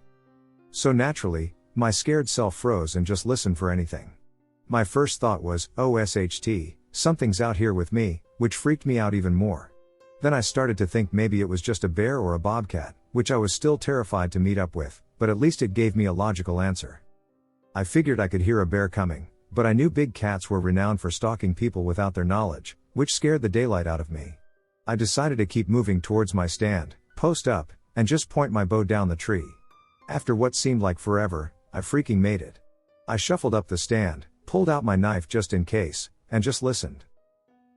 So naturally, my scared self froze and just listened for anything. My first thought was, "OSHT, something's out here with me," which freaked me out even more. Then I started to think maybe it was just a bear or a bobcat, which I was still terrified to meet up with, but at least it gave me a logical answer. I figured I could hear a bear coming, but I knew big cats were renowned for stalking people without their knowledge, which scared the daylight out of me. I decided to keep moving towards my stand, post up, and just point my bow down the tree. After what seemed like forever, I freaking made it. I shuffled up the stand, pulled out my knife just in case, and just listened.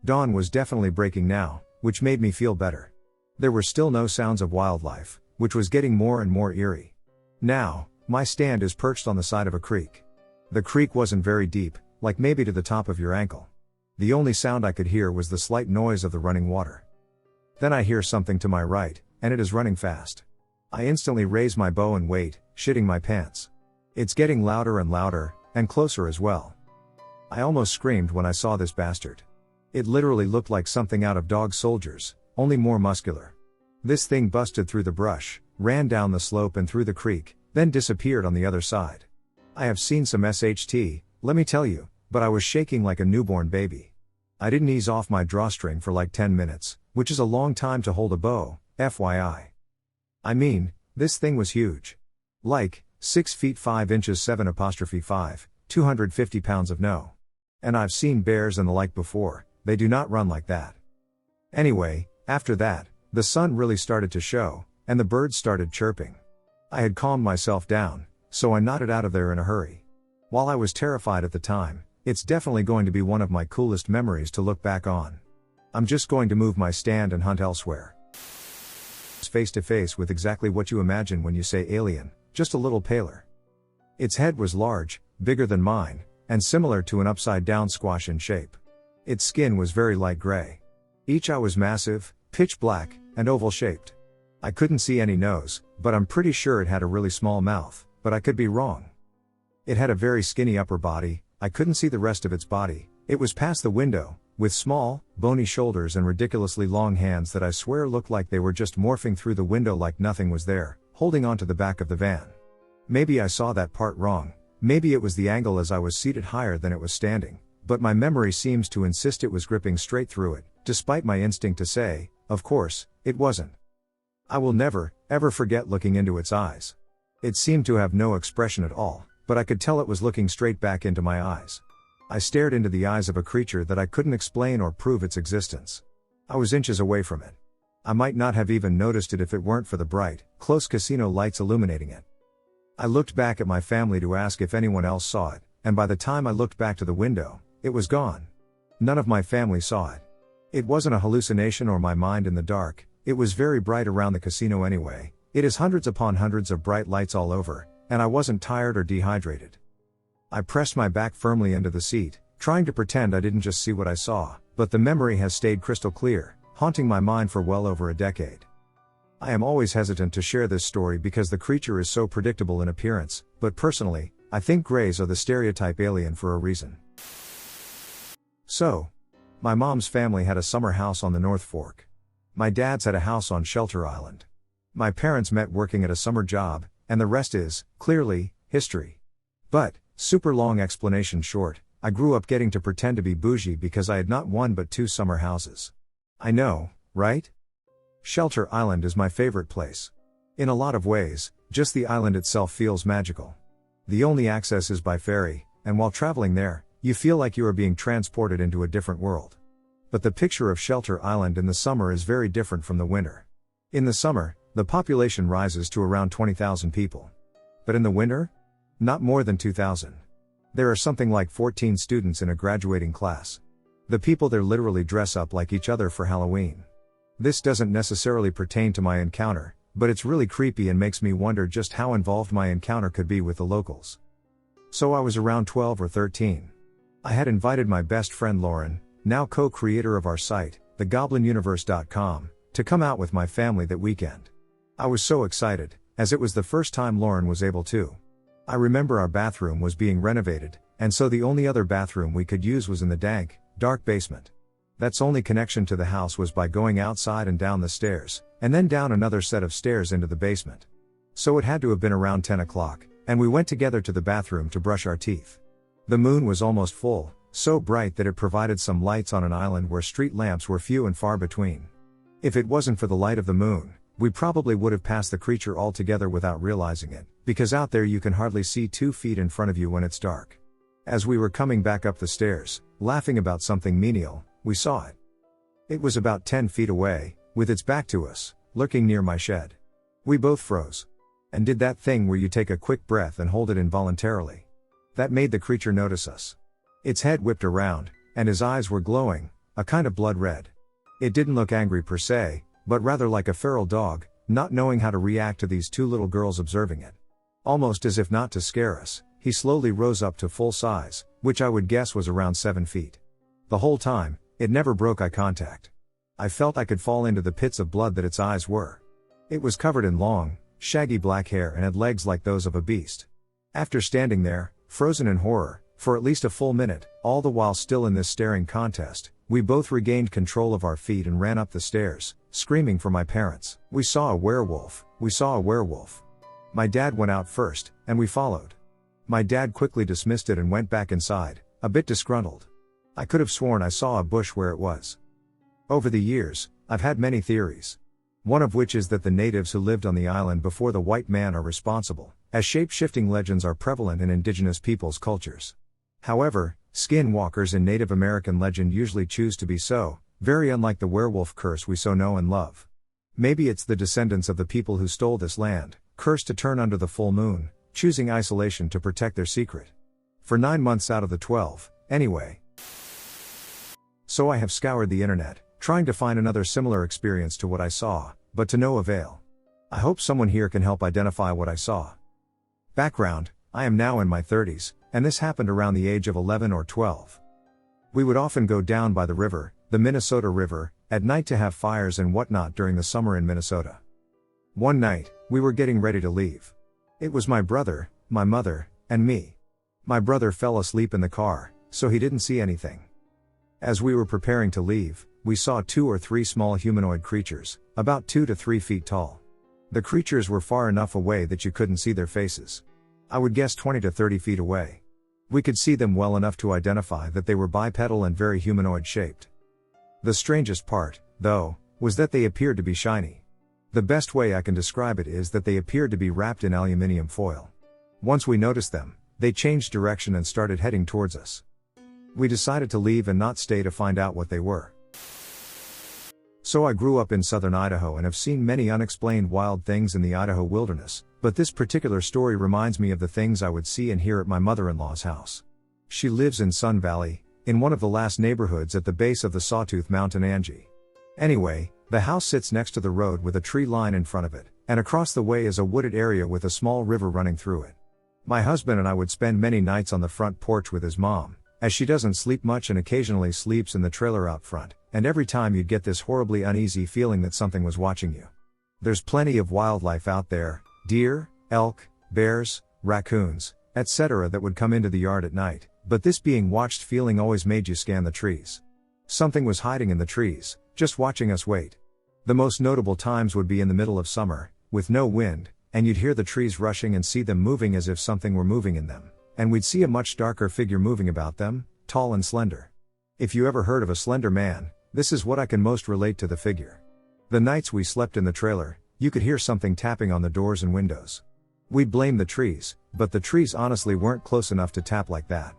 Dawn was definitely breaking now, which made me feel better. There were still no sounds of wildlife, which was getting more and more eerie. Now, my stand is perched on the side of a creek. The creek wasn't very deep, like maybe to the top of your ankle. The only sound I could hear was the slight noise of the running water. Then I hear something to my right, and it is running fast. I instantly raise my bow and wait, shitting my pants. It's getting louder and louder, and closer as well. I almost screamed when I saw this bastard. It literally looked like something out of Dog Soldiers, only more muscular. This thing busted through the brush, ran down the slope and through the creek, then disappeared on the other side. I have seen some SHT, let me tell you, but I was shaking like a newborn baby. I didn't ease off my drawstring for like 10 minutes, which is a long time to hold a bow, FYI. I mean, this thing was huge. Like, 6 feet 5 inches 7'5", 250 pounds of no. And I've seen bears and the like before, they do not run like that. Anyway, after that, the sun really started to show, and the birds started chirping. I had calmed myself down, so I nodded out of there in a hurry. While I was terrified at the time, it's definitely going to be one of my coolest memories to look back on. I'm just going to move my stand and hunt elsewhere. Face to face with exactly what you imagine when you say alien, just a little paler. Its head was large, bigger than mine, and similar to an upside down squash in shape. Its skin was very light gray. Each eye was massive, pitch black, and oval shaped. I couldn't see any nose, but I'm pretty sure it had a really small mouth, but I could be wrong. It had a very skinny upper body, I couldn't see the rest of its body. It was past the window, with small, bony shoulders and ridiculously long hands that I swear looked like they were just morphing through the window like nothing was there, holding onto the back of the van. Maybe I saw that part wrong, maybe it was the angle as I was seated higher than it was standing, but my memory seems to insist it was gripping straight through it, despite my instinct to say, of course, it wasn't. I will never, ever forget looking into its eyes. It seemed to have no expression at all, but I could tell it was looking straight back into my eyes. I stared into the eyes of a creature that I couldn't explain or prove its existence. I was inches away from it. I might not have even noticed it if it weren't for the bright, close casino lights illuminating it. I looked back at my family to ask if anyone else saw it, and by the time I looked back to the window, it was gone. None of my family saw it. It wasn't a hallucination or my mind in the dark. It was very bright around the casino anyway. It is hundreds upon hundreds of bright lights all over, and I wasn't tired or dehydrated. I pressed my back firmly into the seat, trying to pretend I didn't just see what I saw, but the memory has stayed crystal clear, haunting my mind for well over a decade. I am always hesitant to share this story because the creature is so predictable in appearance, but personally, I think greys are the stereotype alien for a reason. So, my mom's family had a summer house on the North Fork. My dad's had a house on Shelter Island. My parents met working at a summer job, and the rest is, clearly, history. But, super long explanation short, I grew up getting to pretend to be bougie because I had not one but two summer houses. I know, right? Shelter Island is my favorite place. In a lot of ways, just the island itself feels magical. The only access is by ferry, and while traveling there, you feel like you are being transported into a different world. But the picture of Shelter Island in the summer is very different from the winter. In the summer, the population rises to around 20,000 people. But in the winter? Not more than 2,000. There are something like 14 students in a graduating class. The people there literally dress up like each other for Halloween. This doesn't necessarily pertain to my encounter, but it's really creepy and makes me wonder just how involved my encounter could be with the locals. So I was around 12 or 13. I had invited my best friend Lauren, now co-creator of our site, thegoblinuniverse.com, to come out with my family that weekend. I was so excited, as it was the first time Lauren was able to. I remember our bathroom was being renovated, and so the only other bathroom we could use was in the dank, dark basement. That's only connection to the house was by going outside and down the stairs, and then down another set of stairs into the basement. So it had to have been around 10 o'clock, and we went together to the bathroom to brush our teeth. The moon was almost full, so bright that it provided some lights on an island where street lamps were few and far between. If it wasn't for the light of the moon, we probably would have passed the creature altogether without realizing it, because out there you can hardly see 2 feet in front of you when it's dark. As we were coming back up the stairs, laughing about something menial, we saw it. It was about 10 feet away, with its back to us, lurking near my shed. We both froze. And did that thing where you take a quick breath and hold it involuntarily. That made the creature notice us. Its head whipped around, and his eyes were glowing, a kind of blood red. It didn't look angry per se, but rather like a feral dog, not knowing how to react to these two little girls observing it. Almost as if not to scare us, he slowly rose up to full size, which I would guess was around 7 feet. The whole time, it never broke eye contact. I felt I could fall into the pits of blood that its eyes were. It was covered in long, shaggy black hair and had legs like those of a beast. After standing there, frozen in horror, for at least a full minute, all the while still in this staring contest, we both regained control of our feet and ran up the stairs, screaming for my parents. We saw a werewolf, we saw a werewolf. My dad went out first, and we followed. My dad quickly dismissed it and went back inside, a bit disgruntled. I could have sworn I saw a bush where it was. Over the years, I've had many theories. One of which is that the natives who lived on the island before the white man are responsible, as shape-shifting legends are prevalent in indigenous peoples' cultures. However, skinwalkers in Native American legend usually choose to be so, very unlike the werewolf curse we so know and love. Maybe it's the descendants of the people who stole this land, cursed to turn under the full moon, choosing isolation to protect their secret. For 9 months out of the 12, anyway. So I have scoured the internet, trying to find another similar experience to what I saw, but to no avail. I hope someone here can help identify what I saw. Background: I am now in my 30s, and this happened around the age of 11 or 12. We would often go down by the river, the Minnesota River, at night to have fires and whatnot during the summer in Minnesota. One night, we were getting ready to leave. It was my brother, my mother, and me. My brother fell asleep in the car, so he didn't see anything. As we were preparing to leave, we saw 2 or 3 small humanoid creatures, about 2 to 3 feet tall. The creatures were far enough away that you couldn't see their faces. I would guess 20 to 30 feet away. We could see them well enough to identify that they were bipedal and very humanoid shaped. The strangest part, though, was that they appeared to be shiny. The best way I can describe it is that they appeared to be wrapped in aluminium foil. Once we noticed them, they changed direction and started heading towards us. We decided to leave and not stay to find out what they were. So I grew up in southern Idaho and have seen many unexplained wild things in the Idaho wilderness, but this particular story reminds me of the things I would see and hear at my mother-in-law's house. She lives in Sun Valley, in one of the last neighborhoods at the base of the Sawtooth Mountain Angie. Anyway, the house sits next to the road with a tree line in front of it, and across the way is a wooded area with a small river running through it. My husband and I would spend many nights on the front porch with his mom, as she doesn't sleep much and occasionally sleeps in the trailer out front, and every time you'd get this horribly uneasy feeling that something was watching you. There's plenty of wildlife out there, deer, elk, bears, raccoons, etc. that would come into the yard at night, but this being watched feeling always made you scan the trees. Something was hiding in the trees, just watching us wait. The most notable times would be in the middle of summer, with no wind, and you'd hear the trees rushing and see them moving as if something were moving in them, and we'd see a much darker figure moving about them, tall and slender. If you ever heard of a slender man, this is what I can most relate to the figure. The nights we slept in the trailer, you could hear something tapping on the doors and windows. We'd blame the trees, but the trees honestly weren't close enough to tap like that.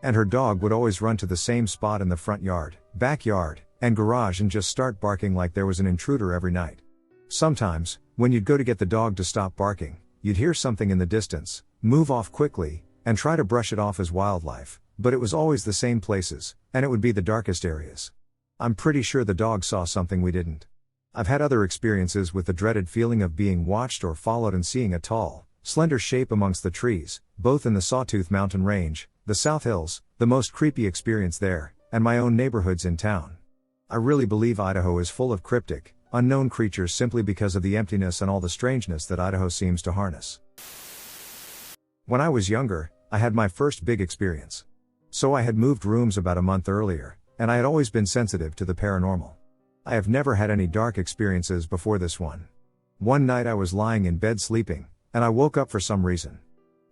And her dog would always run to the same spot in the front yard, backyard, and garage and just start barking like there was an intruder every night. Sometimes, when you'd go to get the dog to stop barking, you'd hear something in the distance, move off quickly, and try to brush it off as wildlife, but it was always the same places, and it would be the darkest areas. I'm pretty sure the dog saw something we didn't. I've had other experiences with the dreaded feeling of being watched or followed and seeing a tall, slender shape amongst the trees, both in the Sawtooth Mountain Range, the South Hills, the most creepy experience there, and my own neighborhoods in town. I really believe Idaho is full of cryptic, unknown creatures simply because of the emptiness and all the strangeness that Idaho seems to harness. When I was younger, I had my first big experience. So I had moved rooms about a month earlier, and I had always been sensitive to the paranormal. I have never had any dark experiences before this one. One night I was lying in bed sleeping, and I woke up for some reason.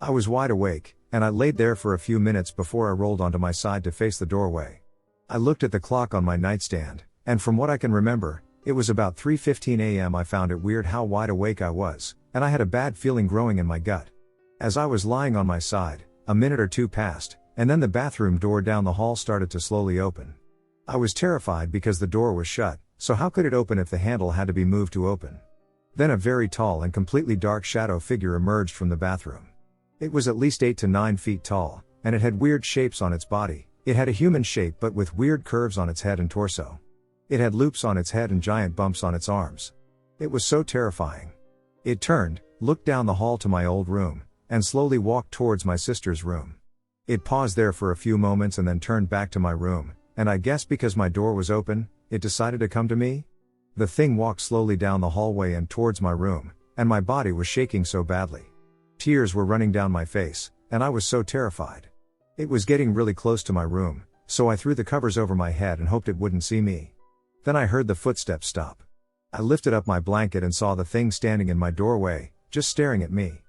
I was wide awake, and I laid there for a few minutes before I rolled onto my side to face the doorway. I looked at the clock on my nightstand, and from what I can remember, it was about 3:15 a.m. I found it weird how wide awake I was, and I had a bad feeling growing in my gut. As I was lying on my side, a minute or two passed, and then the bathroom door down the hall started to slowly open. I was terrified because the door was shut, so how could it open if the handle had to be moved to open? Then a very tall and completely dark shadow figure emerged from the bathroom. It was at least 8 to 9 feet tall, and it had weird shapes on its body. It had a human shape but with weird curves on its head and torso. It had loops on its head and giant bumps on its arms. It was so terrifying. It turned, looked down the hall to my old room, and slowly walked towards my sister's room. It paused there for a few moments and then turned back to my room, and I guess because my door was open, it decided to come to me? The thing walked slowly down the hallway and towards my room, and my body was shaking so badly. Tears were running down my face, and I was so terrified. It was getting really close to my room, so I threw the covers over my head and hoped it wouldn't see me. Then I heard the footsteps stop. I lifted up my blanket and saw the thing standing in my doorway, just staring at me.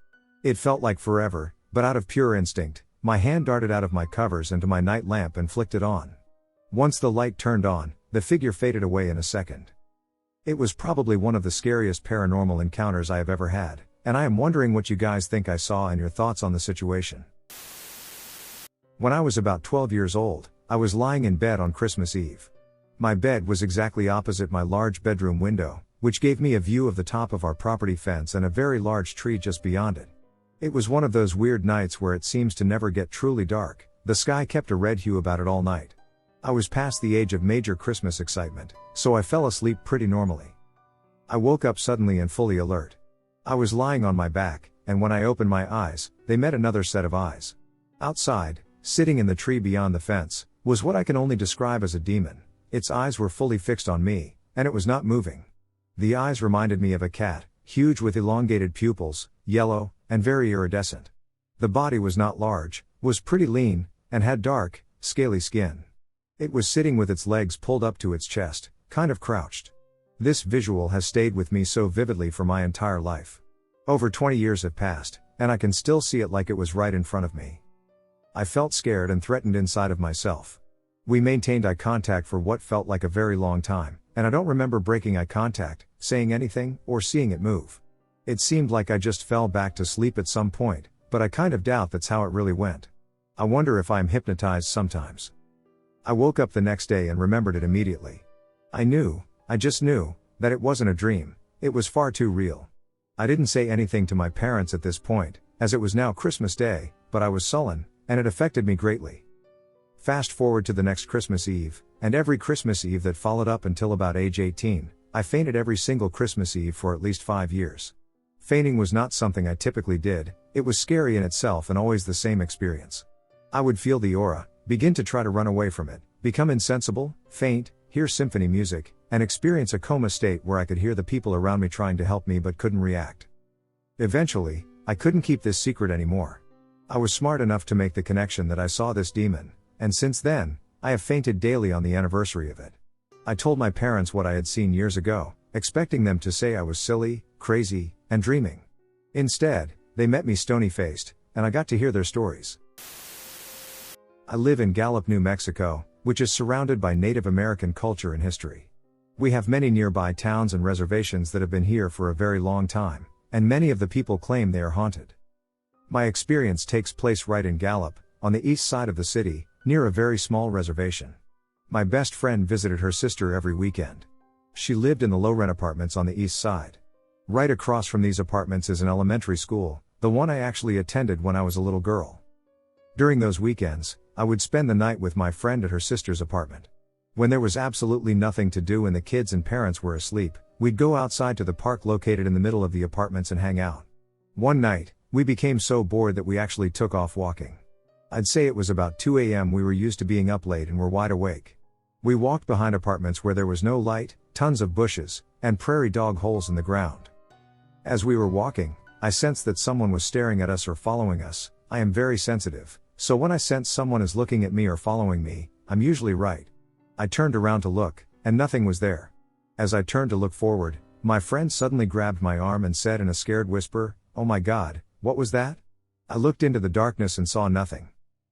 It felt like forever, but out of pure instinct, my hand darted out of my covers and to my night lamp and flicked it on. Once the light turned on, the figure faded away in a second. It was probably one of the scariest paranormal encounters I have ever had, and I am wondering what you guys think I saw and your thoughts on the situation. When I was about 12 years old, I was lying in bed on Christmas Eve. My bed was exactly opposite my large bedroom window, which gave me a view of the top of our property fence and a very large tree just beyond it. It was one of those weird nights where it seems to never get truly dark. The sky kept a red hue about it all night. I was past the age of major Christmas excitement, so I fell asleep pretty normally. I woke up suddenly and fully alert. I was lying on my back, and when I opened my eyes, they met another set of eyes. Outside, sitting in the tree beyond the fence, was what I can only describe as a demon. Its eyes were fully fixed on me, and it was not moving. The eyes reminded me of a cat, huge with elongated pupils, yellow, and very iridescent. The body was not large, was pretty lean, and had dark, scaly skin. It was sitting with its legs pulled up to its chest, kind of crouched. This visual has stayed with me so vividly for my entire life. Over 20 years have passed, and I can still see it like it was right in front of me. I felt scared and threatened inside of myself. We maintained eye contact for what felt like a very long time, and I don't remember breaking eye contact, saying anything, or seeing it move. It seemed like I just fell back to sleep at some point, but I kind of doubt that's how it really went. I wonder if I'm hypnotized sometimes. I woke up the next day and remembered it immediately. I just knew, that it wasn't a dream, it was far too real. I didn't say anything to my parents at this point, as it was now Christmas Day, but I was sullen, and it affected me greatly. Fast forward to the next Christmas Eve, and every Christmas Eve that followed up until about age 18, I fainted every single Christmas Eve for at least 5 years. Fainting was not something I typically did, it was scary in itself and always the same experience. I would feel the aura, begin to try to run away from it, become insensible, faint, hear symphony music, and experience a coma state where I could hear the people around me trying to help me but couldn't react. Eventually, I couldn't keep this secret anymore. I was smart enough to make the connection that I saw this demon, and since then, I have fainted daily on the anniversary of it. I told my parents what I had seen years ago, expecting them to say I was silly, crazy, and dreaming. Instead, they met me stony-faced, and I got to hear their stories. I live in Gallup, New Mexico, which is surrounded by Native American culture and history. We have many nearby towns and reservations that have been here for a very long time, and many of the people claim they are haunted. My experience takes place right in Gallup, on the east side of the city, near a very small reservation. My best friend visited her sister every weekend. She lived in the low-rent apartments on the east side. Right across from these apartments is an elementary school, the one I actually attended when I was a little girl. During those weekends, I would spend the night with my friend at her sister's apartment. When there was absolutely nothing to do and the kids and parents were asleep, we'd go outside to the park located in the middle of the apartments and hang out. One night, we became so bored that we actually took off walking. I'd say it was about 2 a.m. We were used to being up late and were wide awake. We walked behind apartments where there was no light, tons of bushes, and prairie dog holes in the ground. As we were walking, I sensed that someone was staring at us or following us. I am very sensitive, so when I sense someone is looking at me or following me, I'm usually right. I turned around to look, and nothing was there. As I turned to look forward, my friend suddenly grabbed my arm and said in a scared whisper, "Oh my God, what was that?" I looked into the darkness and saw nothing.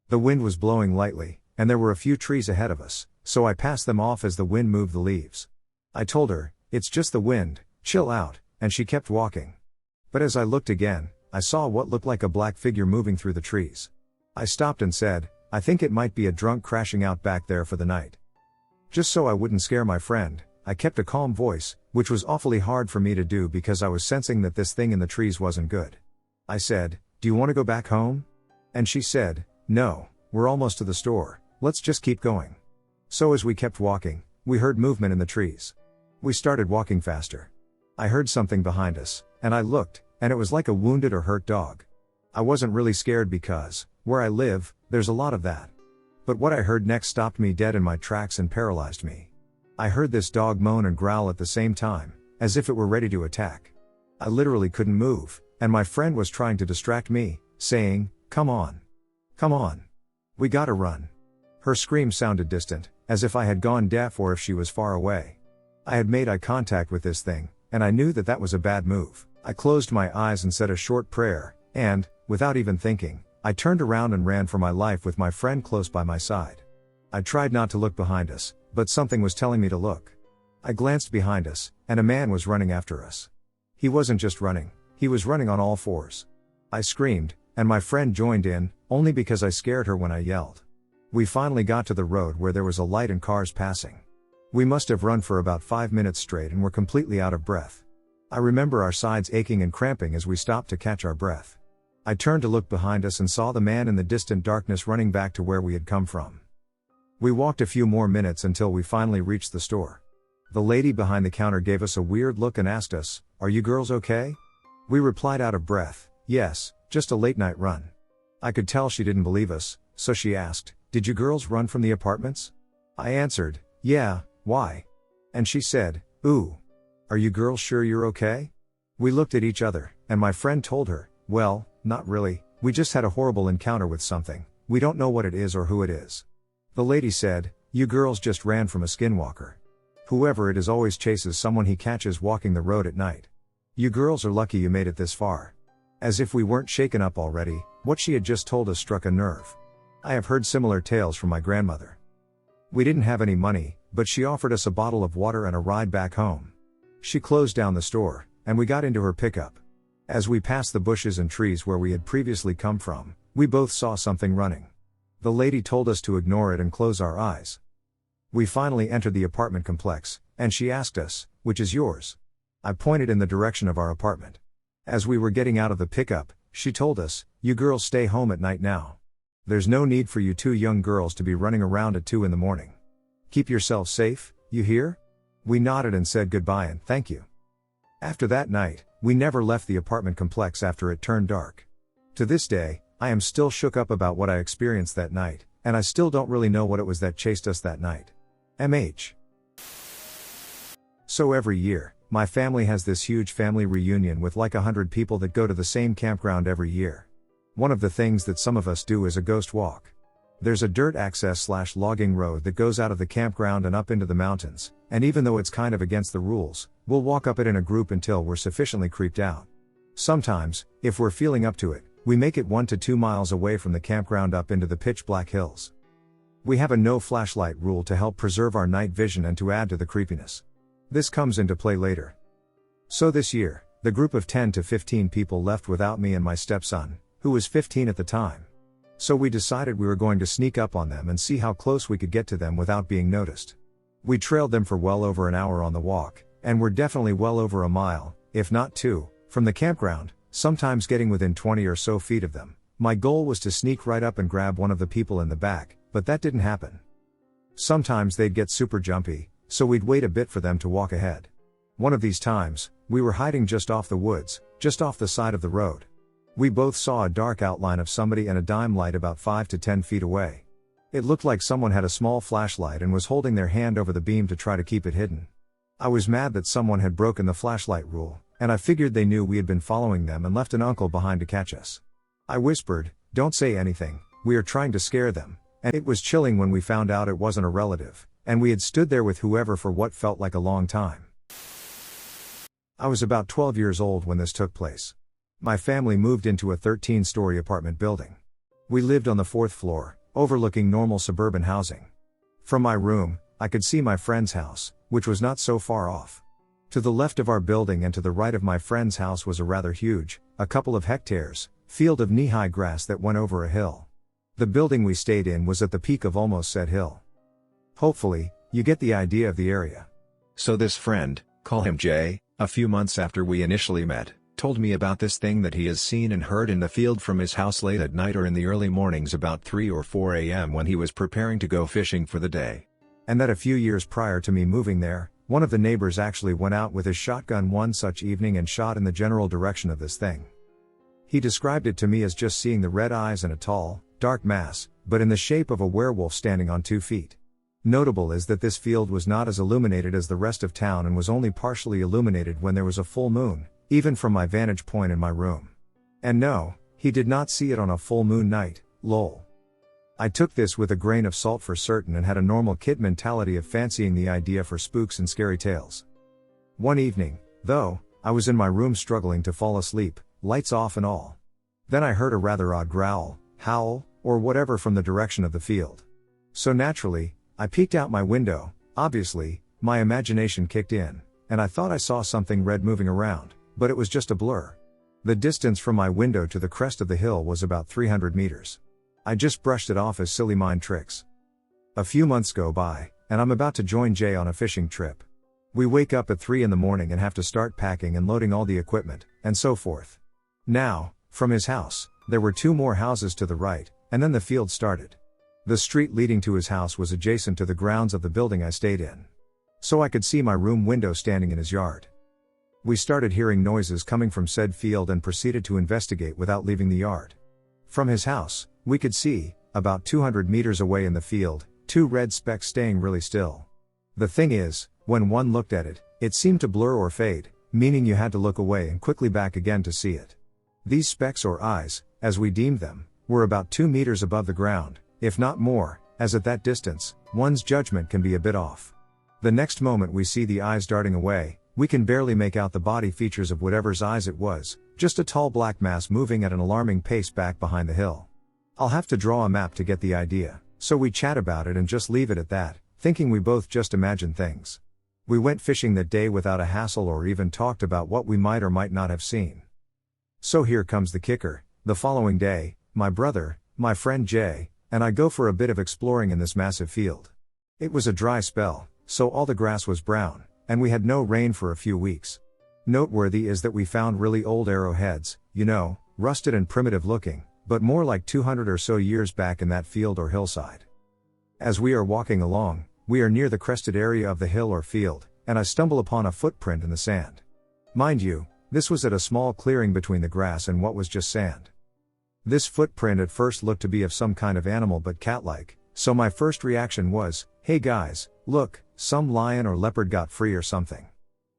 The wind was blowing lightly, and there were a few trees ahead of us, so I passed them off as the wind moved the leaves. I told her, "It's just the wind, chill out," and she kept walking. But as I looked again, I saw what looked like a black figure moving through the trees. I stopped and said, "I think it might be a drunk crashing out back there for the night." Just so I wouldn't scare my friend, I kept a calm voice, which was awfully hard for me to do because I was sensing that this thing in the trees wasn't good. I said, "Do you want to go back home?" And she said, "No, we're almost to the store, let's just keep going." So as we kept walking, we heard movement in the trees. We started walking faster. I heard something behind us, and I looked, and it was like a wounded or hurt dog. I wasn't really scared because, where I live, there's a lot of that. But what I heard next stopped me dead in my tracks and paralyzed me. I heard this dog moan and growl at the same time, as if it were ready to attack. I literally couldn't move, and my friend was trying to distract me, saying, "Come on. Come on. We gotta run." Her scream sounded distant, as if I had gone deaf or if she was far away. I had made eye contact with this thing, and I knew that that was a bad move. I closed my eyes and said a short prayer, and, without even thinking, I turned around and ran for my life with my friend close by my side. I tried not to look behind us, but something was telling me to look. I glanced behind us, and a man was running after us. He wasn't just running, he was running on all fours. I screamed, and my friend joined in, only because I scared her when I yelled. We finally got to the road where there was a light and cars passing. We must have run for about 5 minutes straight and were completely out of breath. I remember our sides aching and cramping as we stopped to catch our breath. I turned to look behind us and saw the man in the distant darkness running back to where we had come from. We walked a few more minutes until we finally reached the store. The lady behind the counter gave us a weird look and asked us, "Are you girls okay?" We replied out of breath, "Yes, just a late night run." I could tell she didn't believe us, so she asked, "Did you girls run from the apartments?" I answered, "Yeah, why?" And she said, "Ooh. Are you girls sure you're okay?" We looked at each other, and my friend told her, "Well, not really, we just had a horrible encounter with something, we don't know what it is or who it is." The lady said, "You girls just ran from a skinwalker. Whoever it is always chases someone he catches walking the road at night. You girls are lucky you made it this far." As if we weren't shaken up already, what she had just told us struck a nerve. I have heard similar tales from my grandmother. We didn't have any money, but she offered us a bottle of water and a ride back home. She closed down the store, and we got into her pickup. As we passed the bushes and trees where we had previously come from, we both saw something running. The lady told us to ignore it and close our eyes. We finally entered the apartment complex, and she asked us, "Which is yours?" I pointed in the direction of our apartment. As we were getting out of the pickup, she told us, "You girls stay home at night now. There's no need for you two young girls to be running around at 2 in the morning. Keep yourselves safe, you hear?" We nodded and said goodbye and thank you. After that night, we never left the apartment complex after it turned dark. To this day, I am still shook up about what I experienced that night, and I still don't really know what it was that chased us that night. MH. So every year, my family has this huge family reunion with like 100 people that go to the same campground every year. One of the things that some of us do is a ghost walk. There's a dirt access/logging road that goes out of the campground and up into the mountains, and even though it's kind of against the rules, we'll walk up it in a group until we're sufficiently creeped out. Sometimes, if we're feeling up to it, we make it 1 to 2 miles away from the campground up into the pitch black hills. We have a no flashlight rule to help preserve our night vision and to add to the creepiness. This comes into play later. So this year, the group of 10 to 15 people left without me and my stepson, who was 15 at the time. So we decided we were going to sneak up on them and see how close we could get to them without being noticed. We trailed them for well over an hour on the walk, and were definitely well over a mile, if not 2, from the campground, sometimes getting within 20 or so feet of them. My goal was to sneak right up and grab one of the people in the back, but that didn't happen. Sometimes they'd get super jumpy, so we'd wait a bit for them to walk ahead. One of these times, we were hiding just off the woods, just off the side of the road. We both saw a dark outline of somebody and a dime light about 5 to 10 feet away. It looked like someone had a small flashlight and was holding their hand over the beam to try to keep it hidden. I was mad that someone had broken the flashlight rule, and I figured they knew we had been following them and left an uncle behind to catch us. I whispered, "Don't say anything, we are trying to scare them," and it was chilling when we found out it wasn't a relative, and we had stood there with whoever for what felt like a long time. I was about 12 years old when this took place. My family moved into a 13-story apartment building. We lived on the 4th floor, overlooking normal suburban housing. From my room, I could see my friend's house, which was not so far off. To the left of our building and to the right of my friend's house was a rather huge, a couple of hectares, field of knee-high grass that went over a hill. The building we stayed in was at the peak of almost said hill. Hopefully, you get the idea of the area. So this friend, call him Jay, a few months after we initially met, told me about this thing that he has seen and heard in the field from his house late at night or in the early mornings about 3 or 4 a.m. when he was preparing to go fishing for the day. And that a few years prior to me moving there, one of the neighbors actually went out with his shotgun one such evening and shot in the general direction of this thing. He described it to me as just seeing the red eyes and a tall, dark mass, but in the shape of a werewolf standing on 2 feet. Notable is that this field was not as illuminated as the rest of town and was only partially illuminated when there was a full moon, even from my vantage point in my room. And no, he did not see it on a full moon night, lol. I took this with a grain of salt for certain and had a normal kid mentality of fancying the idea for spooks and scary tales. One evening, though, I was in my room struggling to fall asleep, lights off and all. Then I heard a rather odd growl, howl, or whatever from the direction of the field. So naturally, I peeked out my window. Obviously, my imagination kicked in, and I thought I saw something red moving around, but it was just a blur. The distance from my window to the crest of the hill was about 300 meters. I just brushed it off as silly mind tricks. A few months go by, and I'm about to join Jay on a fishing trip. We wake up at 3 in the morning and have to start packing and loading all the equipment, and so forth. Now, from his house, there were 2 more houses to the right, and then the field started. The street leading to his house was adjacent to the grounds of the building I stayed in. So I could see my room window standing in his yard. We started hearing noises coming from said field and proceeded to investigate without leaving the yard. From his house, we could see, about 200 meters away in the field, 2 red specks staying really still. The thing is, when one looked at it, it seemed to blur or fade, meaning you had to look away and quickly back again to see it. These specks or eyes, as we deemed them, were about 2 meters above the ground, if not more, as at that distance, one's judgment can be a bit off. The next moment we see the eyes darting away, we can barely make out the body features of whatever's eyes it was, just a tall black mass moving at an alarming pace back behind the hill. I'll have to draw a map to get the idea, so we chat about it and just leave it at that, thinking we both just imagine things. We went fishing that day without a hassle or even talked about what we might or might not have seen. So here comes the kicker. The following day, my brother, my friend Jay, and I go for a bit of exploring in this massive field. It was a dry spell, so all the grass was brown, and we had no rain for a few weeks. Noteworthy is that we found really old arrowheads, rusted and primitive looking, but more like 200 or so years back in that field or hillside. As we are walking along, we are near the crested area of the hill or field, and I stumble upon a footprint in the sand. Mind you, this was at a small clearing between the grass and what was just sand. This footprint at first looked to be of some kind of animal but cat-like, so my first reaction was, hey guys, look, some lion or leopard got free or something.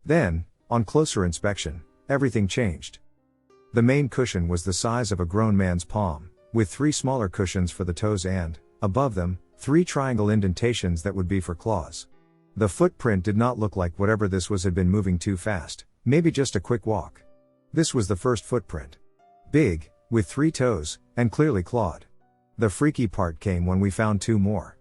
Then, on closer inspection, everything changed. The main cushion was the size of a grown man's palm, with 3 smaller cushions for the toes and, above them, 3 triangle indentations that would be for claws. The footprint did not look like whatever this was had been moving too fast, maybe just a quick walk. This was the first footprint. Big, with 3 toes, and clearly clawed. The freaky part came when we found 2 more.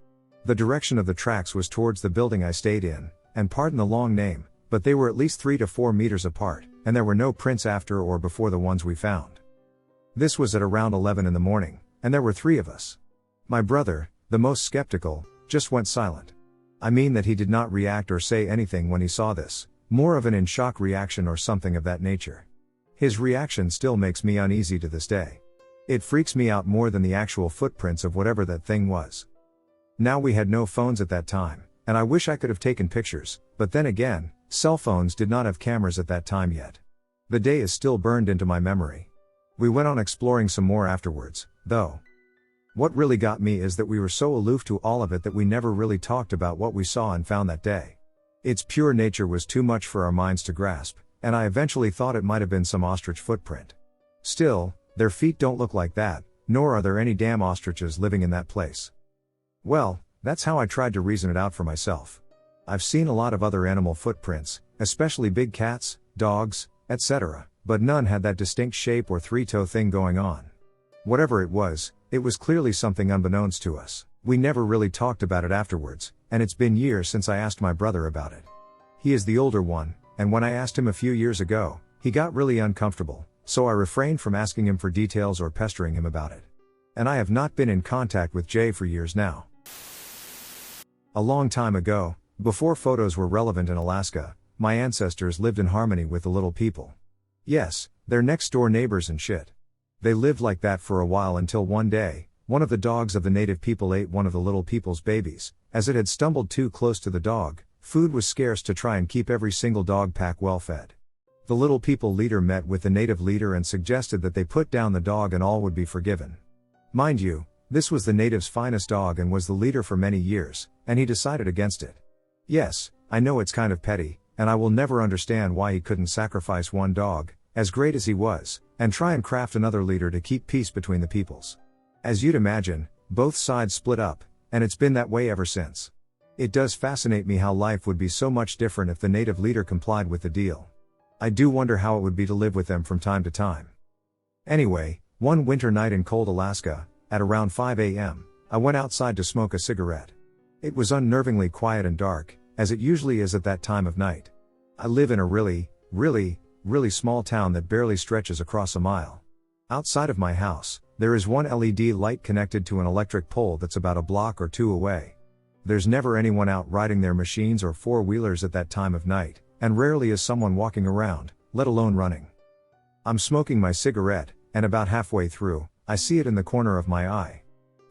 The direction of the tracks was towards the building I stayed in, and pardon the long name, but they were at least 3 to 4 meters apart, and there were no prints after or before the ones we found. This was at around 11 in the morning, and there were 3 of us. My brother, the most skeptical, just went silent. I mean that he did not react or say anything when he saw this, more of an in-shock reaction or something of that nature. His reaction still makes me uneasy to this day. It freaks me out more than the actual footprints of whatever that thing was. Now we had no phones at that time, and I wish I could have taken pictures, but then again, cell phones did not have cameras at that time yet. The day is still burned into my memory. We went on exploring some more afterwards, though. What really got me is that we were so aloof to all of it that we never really talked about what we saw and found that day. Its pure nature was too much for our minds to grasp, and I eventually thought it might have been some ostrich footprint. Still, their feet don't look like that, nor are there any damn ostriches living in that place. Well, that's how I tried to reason it out for myself. I've seen a lot of other animal footprints, especially big cats, dogs, etc., but none had that distinct shape or 3-toe thing going on. Whatever it was clearly something unbeknownst to us. We never really talked about it afterwards, and it's been years since I asked my brother about it. He is the older one, and when I asked him a few years ago, he got really uncomfortable, so I refrained from asking him for details or pestering him about it. And I have not been in contact with Jay for years now. A long time ago, before photos were relevant in Alaska, my ancestors lived in harmony with the little people. Yes, they're next door neighbors and shit. They lived like that for a while until one day, one of the dogs of the native people ate one of the little people's babies. As it had stumbled too close to the dog, food was scarce to try and keep every single dog pack well fed. The little people leader met with the native leader and suggested that they put down the dog and all would be forgiven. Mind you, this was the native's finest dog and was the leader for many years, and he decided against it. Yes, I know it's kind of petty, and I will never understand why he couldn't sacrifice one dog, as great as he was, and try and craft another leader to keep peace between the peoples. As you'd imagine, both sides split up, and it's been that way ever since. It does fascinate me how life would be so much different if the native leader complied with the deal. I do wonder how it would be to live with them from time to time. Anyway, one winter night in cold Alaska, at around 5 a.m., I went outside to smoke a cigarette. It was unnervingly quiet and dark, as it usually is at that time of night. I live in a really small town that barely stretches across a mile. Outside of my house, there is one LED light connected to an electric pole that's about a block or 2 away. There's never anyone out riding their machines or four-wheelers at that time of night, and rarely is someone walking around, let alone running. I'm smoking my cigarette, and about halfway through, I see it in the corner of my eye.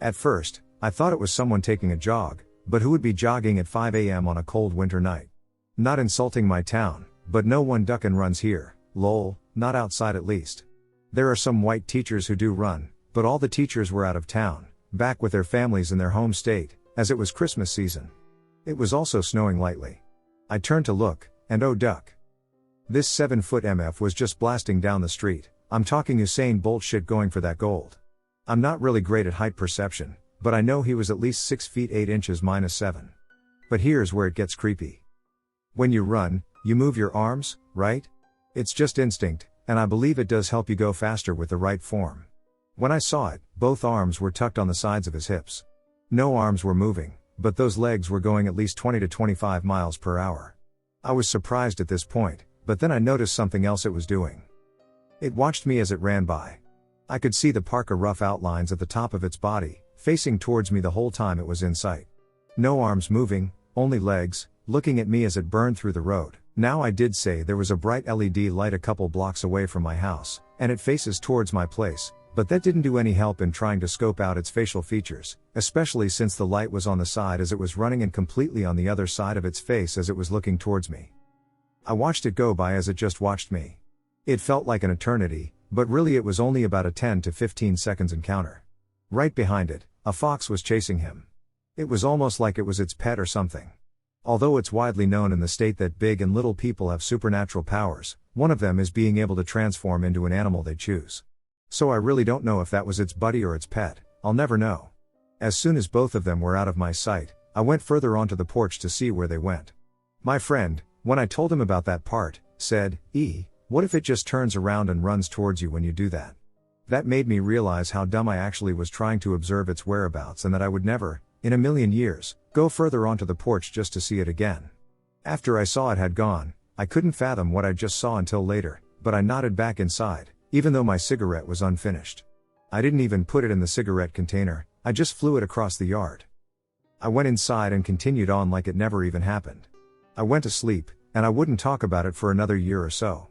At first, I thought it was someone taking a jog, but who would be jogging at 5 a.m. on a cold winter night? Not insulting my town, but no one duck and runs here, lol, not outside at least. There are some white teachers who do run, but all the teachers were out of town, back with their families in their home state, as it was Christmas season. It was also snowing lightly. I turned to look, and oh duck. This 7-foot MF was just blasting down the street. I'm talking Usain Bolt shit going for that gold. I'm not really great at height perception, but I know he was at least 6 feet 8 inches -7. But here's where it gets creepy. When you run, you move your arms, right? It's just instinct, and I believe it does help you go faster with the right form. When I saw it, both arms were tucked on the sides of his hips. No arms were moving, but those legs were going at least 20 to 25 miles per hour. I was surprised at this point, but then I noticed something else it was doing. It watched me as it ran by. I could see the parka rough outlines at the top of its body, facing towards me the whole time it was in sight. No arms moving, only legs, looking at me as it burned through the road. Now I did say there was a bright LED light a couple blocks away from my house, and it faces towards my place, but that didn't do any help in trying to scope out its facial features, especially since the light was on the side as it was running and completely on the other side of its face as it was looking towards me. I watched it go by as it just watched me. It felt like an eternity, but really it was only about a 10 to 15 seconds encounter. Right behind it, a fox was chasing him. It was almost like it was its pet or something. Although it's widely known in the state that big and little people have supernatural powers, one of them is being able to transform into an animal they choose. So I really don't know if that was its buddy or its pet, I'll never know. As soon as both of them were out of my sight, I went further onto the porch to see where they went. My friend, when I told him about that part, said, what if it just turns around and runs towards you when you do that? That made me realize how dumb I actually was trying to observe its whereabouts and that I would never, in a million years, go further onto the porch just to see it again. After I saw it had gone, I couldn't fathom what I just saw until later, but I nodded back inside, even though my cigarette was unfinished. I didn't even put it in the cigarette container, I just flew it across the yard. I went inside and continued on like it never even happened. I went to sleep, and I wouldn't talk about it for another year or so.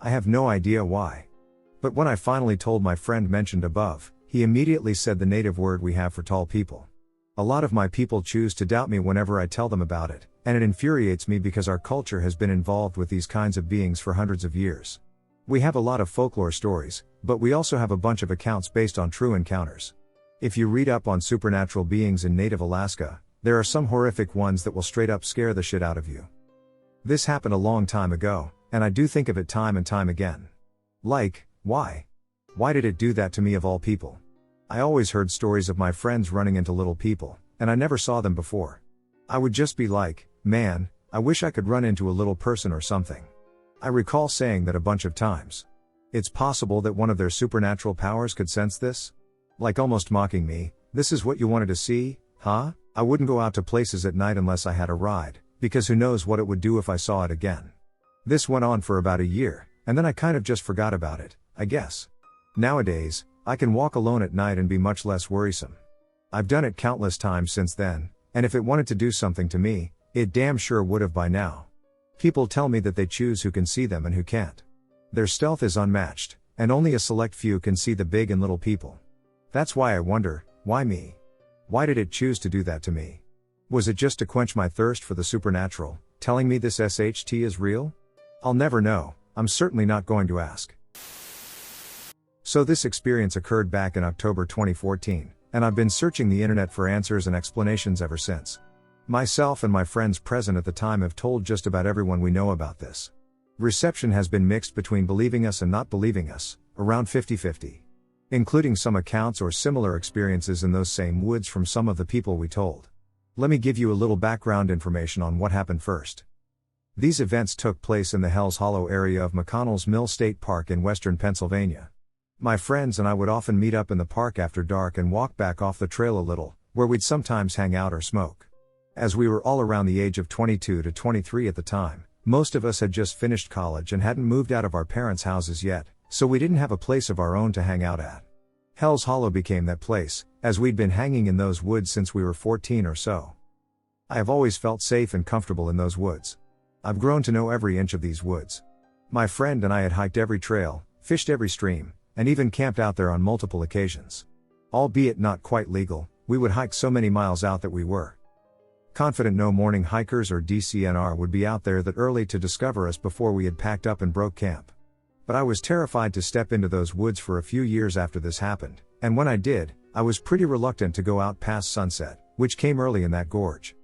I have no idea why. But when I finally told my friend mentioned above, he immediately said the native word we have for tall people. A lot of my people choose to doubt me whenever I tell them about it, and it infuriates me because our culture has been involved with these kinds of beings for hundreds of years. We have a lot of folklore stories, but we also have a bunch of accounts based on true encounters. If you read up on supernatural beings in native Alaska, there are some horrific ones that will straight up scare the shit out of you. This happened a long time ago, and I do think of it time and time again. Like, why? Why did it do that to me of all people? I always heard stories of my friends running into little people, and I never saw them before. I would just be like, man, I wish I could run into a little person or something. I recall saying that a bunch of times. It's possible that one of their supernatural powers could sense this? Like almost mocking me, this is what you wanted to see, huh? I wouldn't go out to places at night unless I had a ride, because who knows what it would do if I saw it again. This went on for about a year, and then I kind of just forgot about it, I guess. Nowadays, I can walk alone at night and be much less worrisome. I've done it countless times since then, and if it wanted to do something to me, it damn sure would have by now. People tell me that they choose who can see them and who can't. Their stealth is unmatched, and only a select few can see the big and little people. That's why I wonder, why me? Why did it choose to do that to me? Was it just to quench my thirst for the supernatural, telling me this SHT is real? I'll never know, I'm certainly not going to ask. So this experience occurred back in October 2014, and I've been searching the internet for answers and explanations ever since. Myself and my friends present at the time have told just about everyone we know about this. Reception has been mixed between believing us and not believing us, around 50-50. Including some accounts or similar experiences in those same woods from some of the people we told. Let me give you a little background information on what happened first. These events took place in the Hells Hollow area of McConnell's Mill State Park in western Pennsylvania. My friends and I would often meet up in the park after dark and walk back off the trail a little, where we'd sometimes hang out or smoke. As we were all around the age of 22 to 23 at the time, most of us had just finished college and hadn't moved out of our parents' houses yet, so we didn't have a place of our own to hang out at. Hells Hollow became that place, as we'd been hanging in those woods since we were 14 or so. I have always felt safe and comfortable in those woods. I've grown to know every inch of these woods. My friend and I had hiked every trail, fished every stream, and even camped out there on multiple occasions. Albeit not quite legal, we would hike so many miles out that we were confident no morning hikers or DCNR would be out there that early to discover us before we had packed up and broke camp. But I was terrified to step into those woods for a few years after this happened, and when I did, I was pretty reluctant to go out past sunset, which came early in that gorge.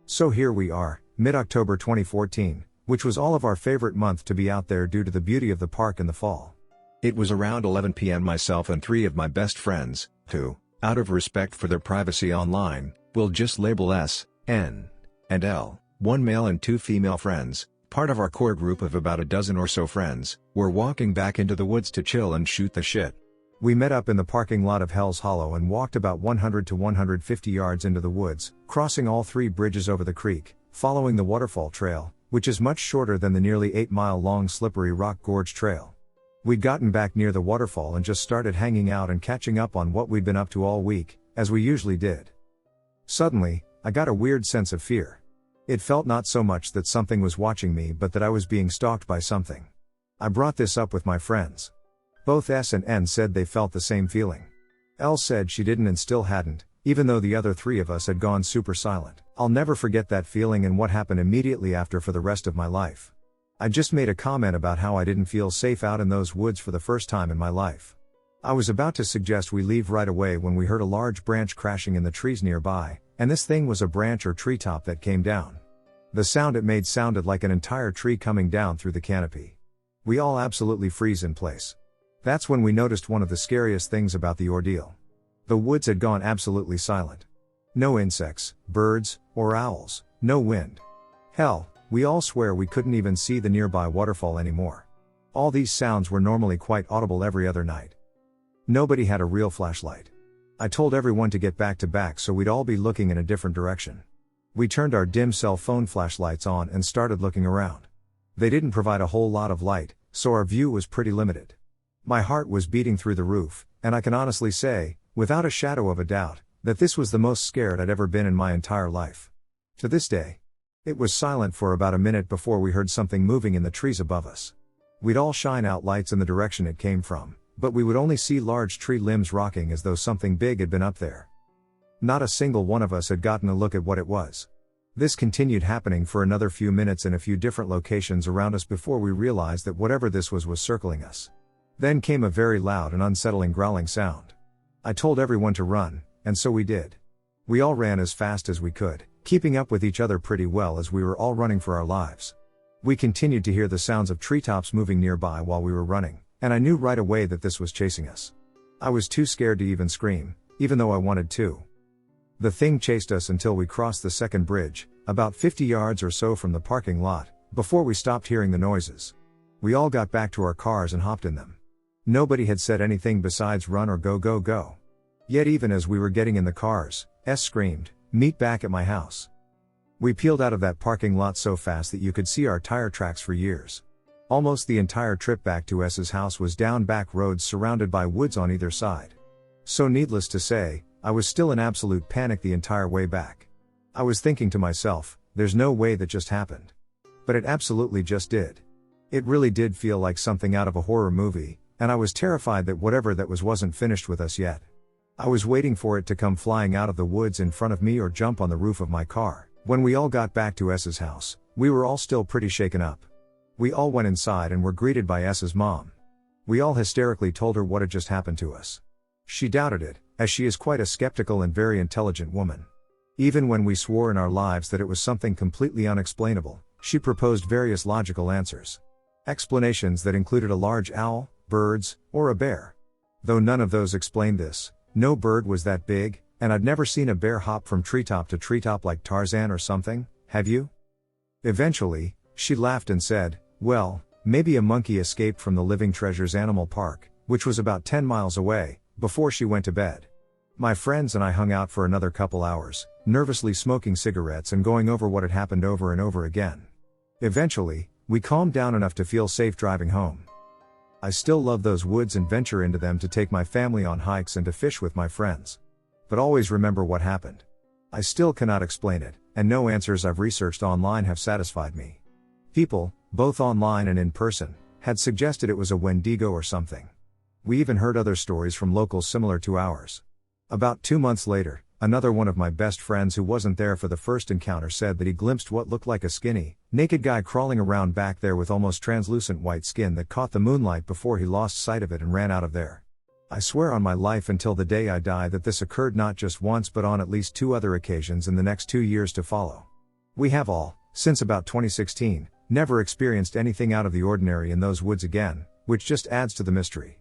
So here we are, mid-October 2014, which was all of our favorite month to be out there due to the beauty of the park in the fall. It was around 11 p.m. Myself and 3 of my best friends, who, out of respect for their privacy online, will just label S, N, and L, 1 male and 2 female friends, part of our core group of about a dozen or so friends, were walking back into the woods to chill and shoot the shit. We met up in the parking lot of Hells Hollow and walked about 100 to 150 yards into the woods, crossing all 3 bridges over the creek, following the waterfall trail, which is much shorter than the nearly 8-mile-long slippery rock gorge trail. We'd gotten back near the waterfall and just started hanging out and catching up on what we'd been up to all week, as we usually did. Suddenly, I got a weird sense of fear. It felt not so much that something was watching me but that I was being stalked by something. I brought this up with my friends. Both S and N said they felt the same feeling. L said she didn't and still hadn't, even though the other three of us had gone super silent. I'll never forget that feeling and what happened immediately after for the rest of my life. I just made a comment about how I didn't feel safe out in those woods for the first time in my life. I was about to suggest we leave right away when we heard a large branch crashing in the trees nearby, and this thing was a branch or treetop that came down. The sound it made sounded like an entire tree coming down through the canopy. We all absolutely freeze in place. That's when we noticed one of the scariest things about the ordeal. The woods had gone absolutely silent. No insects, birds, or owls, no wind. Hell, we all swear we couldn't even see the nearby waterfall anymore. All these sounds were normally quite audible every other night. Nobody had a real flashlight. I told everyone to get back to back so we'd all be looking in a different direction. We turned our dim cell phone flashlights on and started looking around. They didn't provide a whole lot of light, so our view was pretty limited. My heart was beating through the roof, and I can honestly say, without a shadow of a doubt, that this was the most scared I'd ever been in my entire life. To this day. It was silent for about a minute before we heard something moving in the trees above us. We'd all shine out lights in the direction it came from, but we would only see large tree limbs rocking as though something big had been up there. Not a single one of us had gotten a look at what it was. This continued happening for another few minutes in a few different locations around us before we realized that whatever this was circling us. Then came a very loud and unsettling growling sound. I told everyone to run, and so we did. We all ran as fast as we could, keeping up with each other pretty well as we were all running for our lives. We continued to hear the sounds of treetops moving nearby while we were running, and I knew right away that this was chasing us. I was too scared to even scream, even though I wanted to. The thing chased us until we crossed the second bridge, about 50 yards or so from the parking lot, before we stopped hearing the noises. We all got back to our cars and hopped in them. Nobody had said anything besides run or go go go. Yet even as we were getting in the cars, S screamed, "Meet back at my house." We peeled out of that parking lot so fast that you could see our tire tracks for years. Almost the entire trip back to S's house was down back roads surrounded by woods on either side. So needless to say, I was still in absolute panic the entire way back. I was thinking to myself, there's no way that just happened. But it absolutely just did. It really did feel like something out of a horror movie, and I was terrified that whatever that was wasn't finished with us yet. I was waiting for it to come flying out of the woods in front of me or jump on the roof of my car. When we all got back to S's house, we were all still pretty shaken up. We all went inside and were greeted by S's mom. We all hysterically told her what had just happened to us. She doubted it, as she is quite a skeptical and very intelligent woman. Even when we swore in our lives that it was something completely unexplainable, she proposed various logical answers. Explanations that included a large owl, birds, or a bear. Though none of those explained this, no bird was that big, and I'd never seen a bear hop from treetop to treetop like Tarzan or something, have you? Eventually, she laughed and said, "Well, maybe a monkey escaped from the Living Treasures Animal Park, which was about 10 miles away," before she went to bed. My friends and I hung out for another couple hours, nervously smoking cigarettes and going over what had happened over and over again. Eventually, we calmed down enough to feel safe driving home. I still love those woods and venture into them to take my family on hikes and to fish with my friends. But always remember what happened. I still cannot explain it, and no answers I've researched online have satisfied me. People, both online and in person, had suggested it was a Wendigo or something. We even heard other stories from locals similar to ours. About 2 months later, another one of my best friends who wasn't there for the first encounter said that he glimpsed what looked like a skinny, naked guy crawling around back there with almost translucent white skin that caught the moonlight before he lost sight of it and ran out of there. I swear on my life until the day I die that this occurred not just once but on at least 2 other occasions in the next 2 years to follow. We have all, since about 2016, never experienced anything out of the ordinary in those woods again, which just adds to the mystery.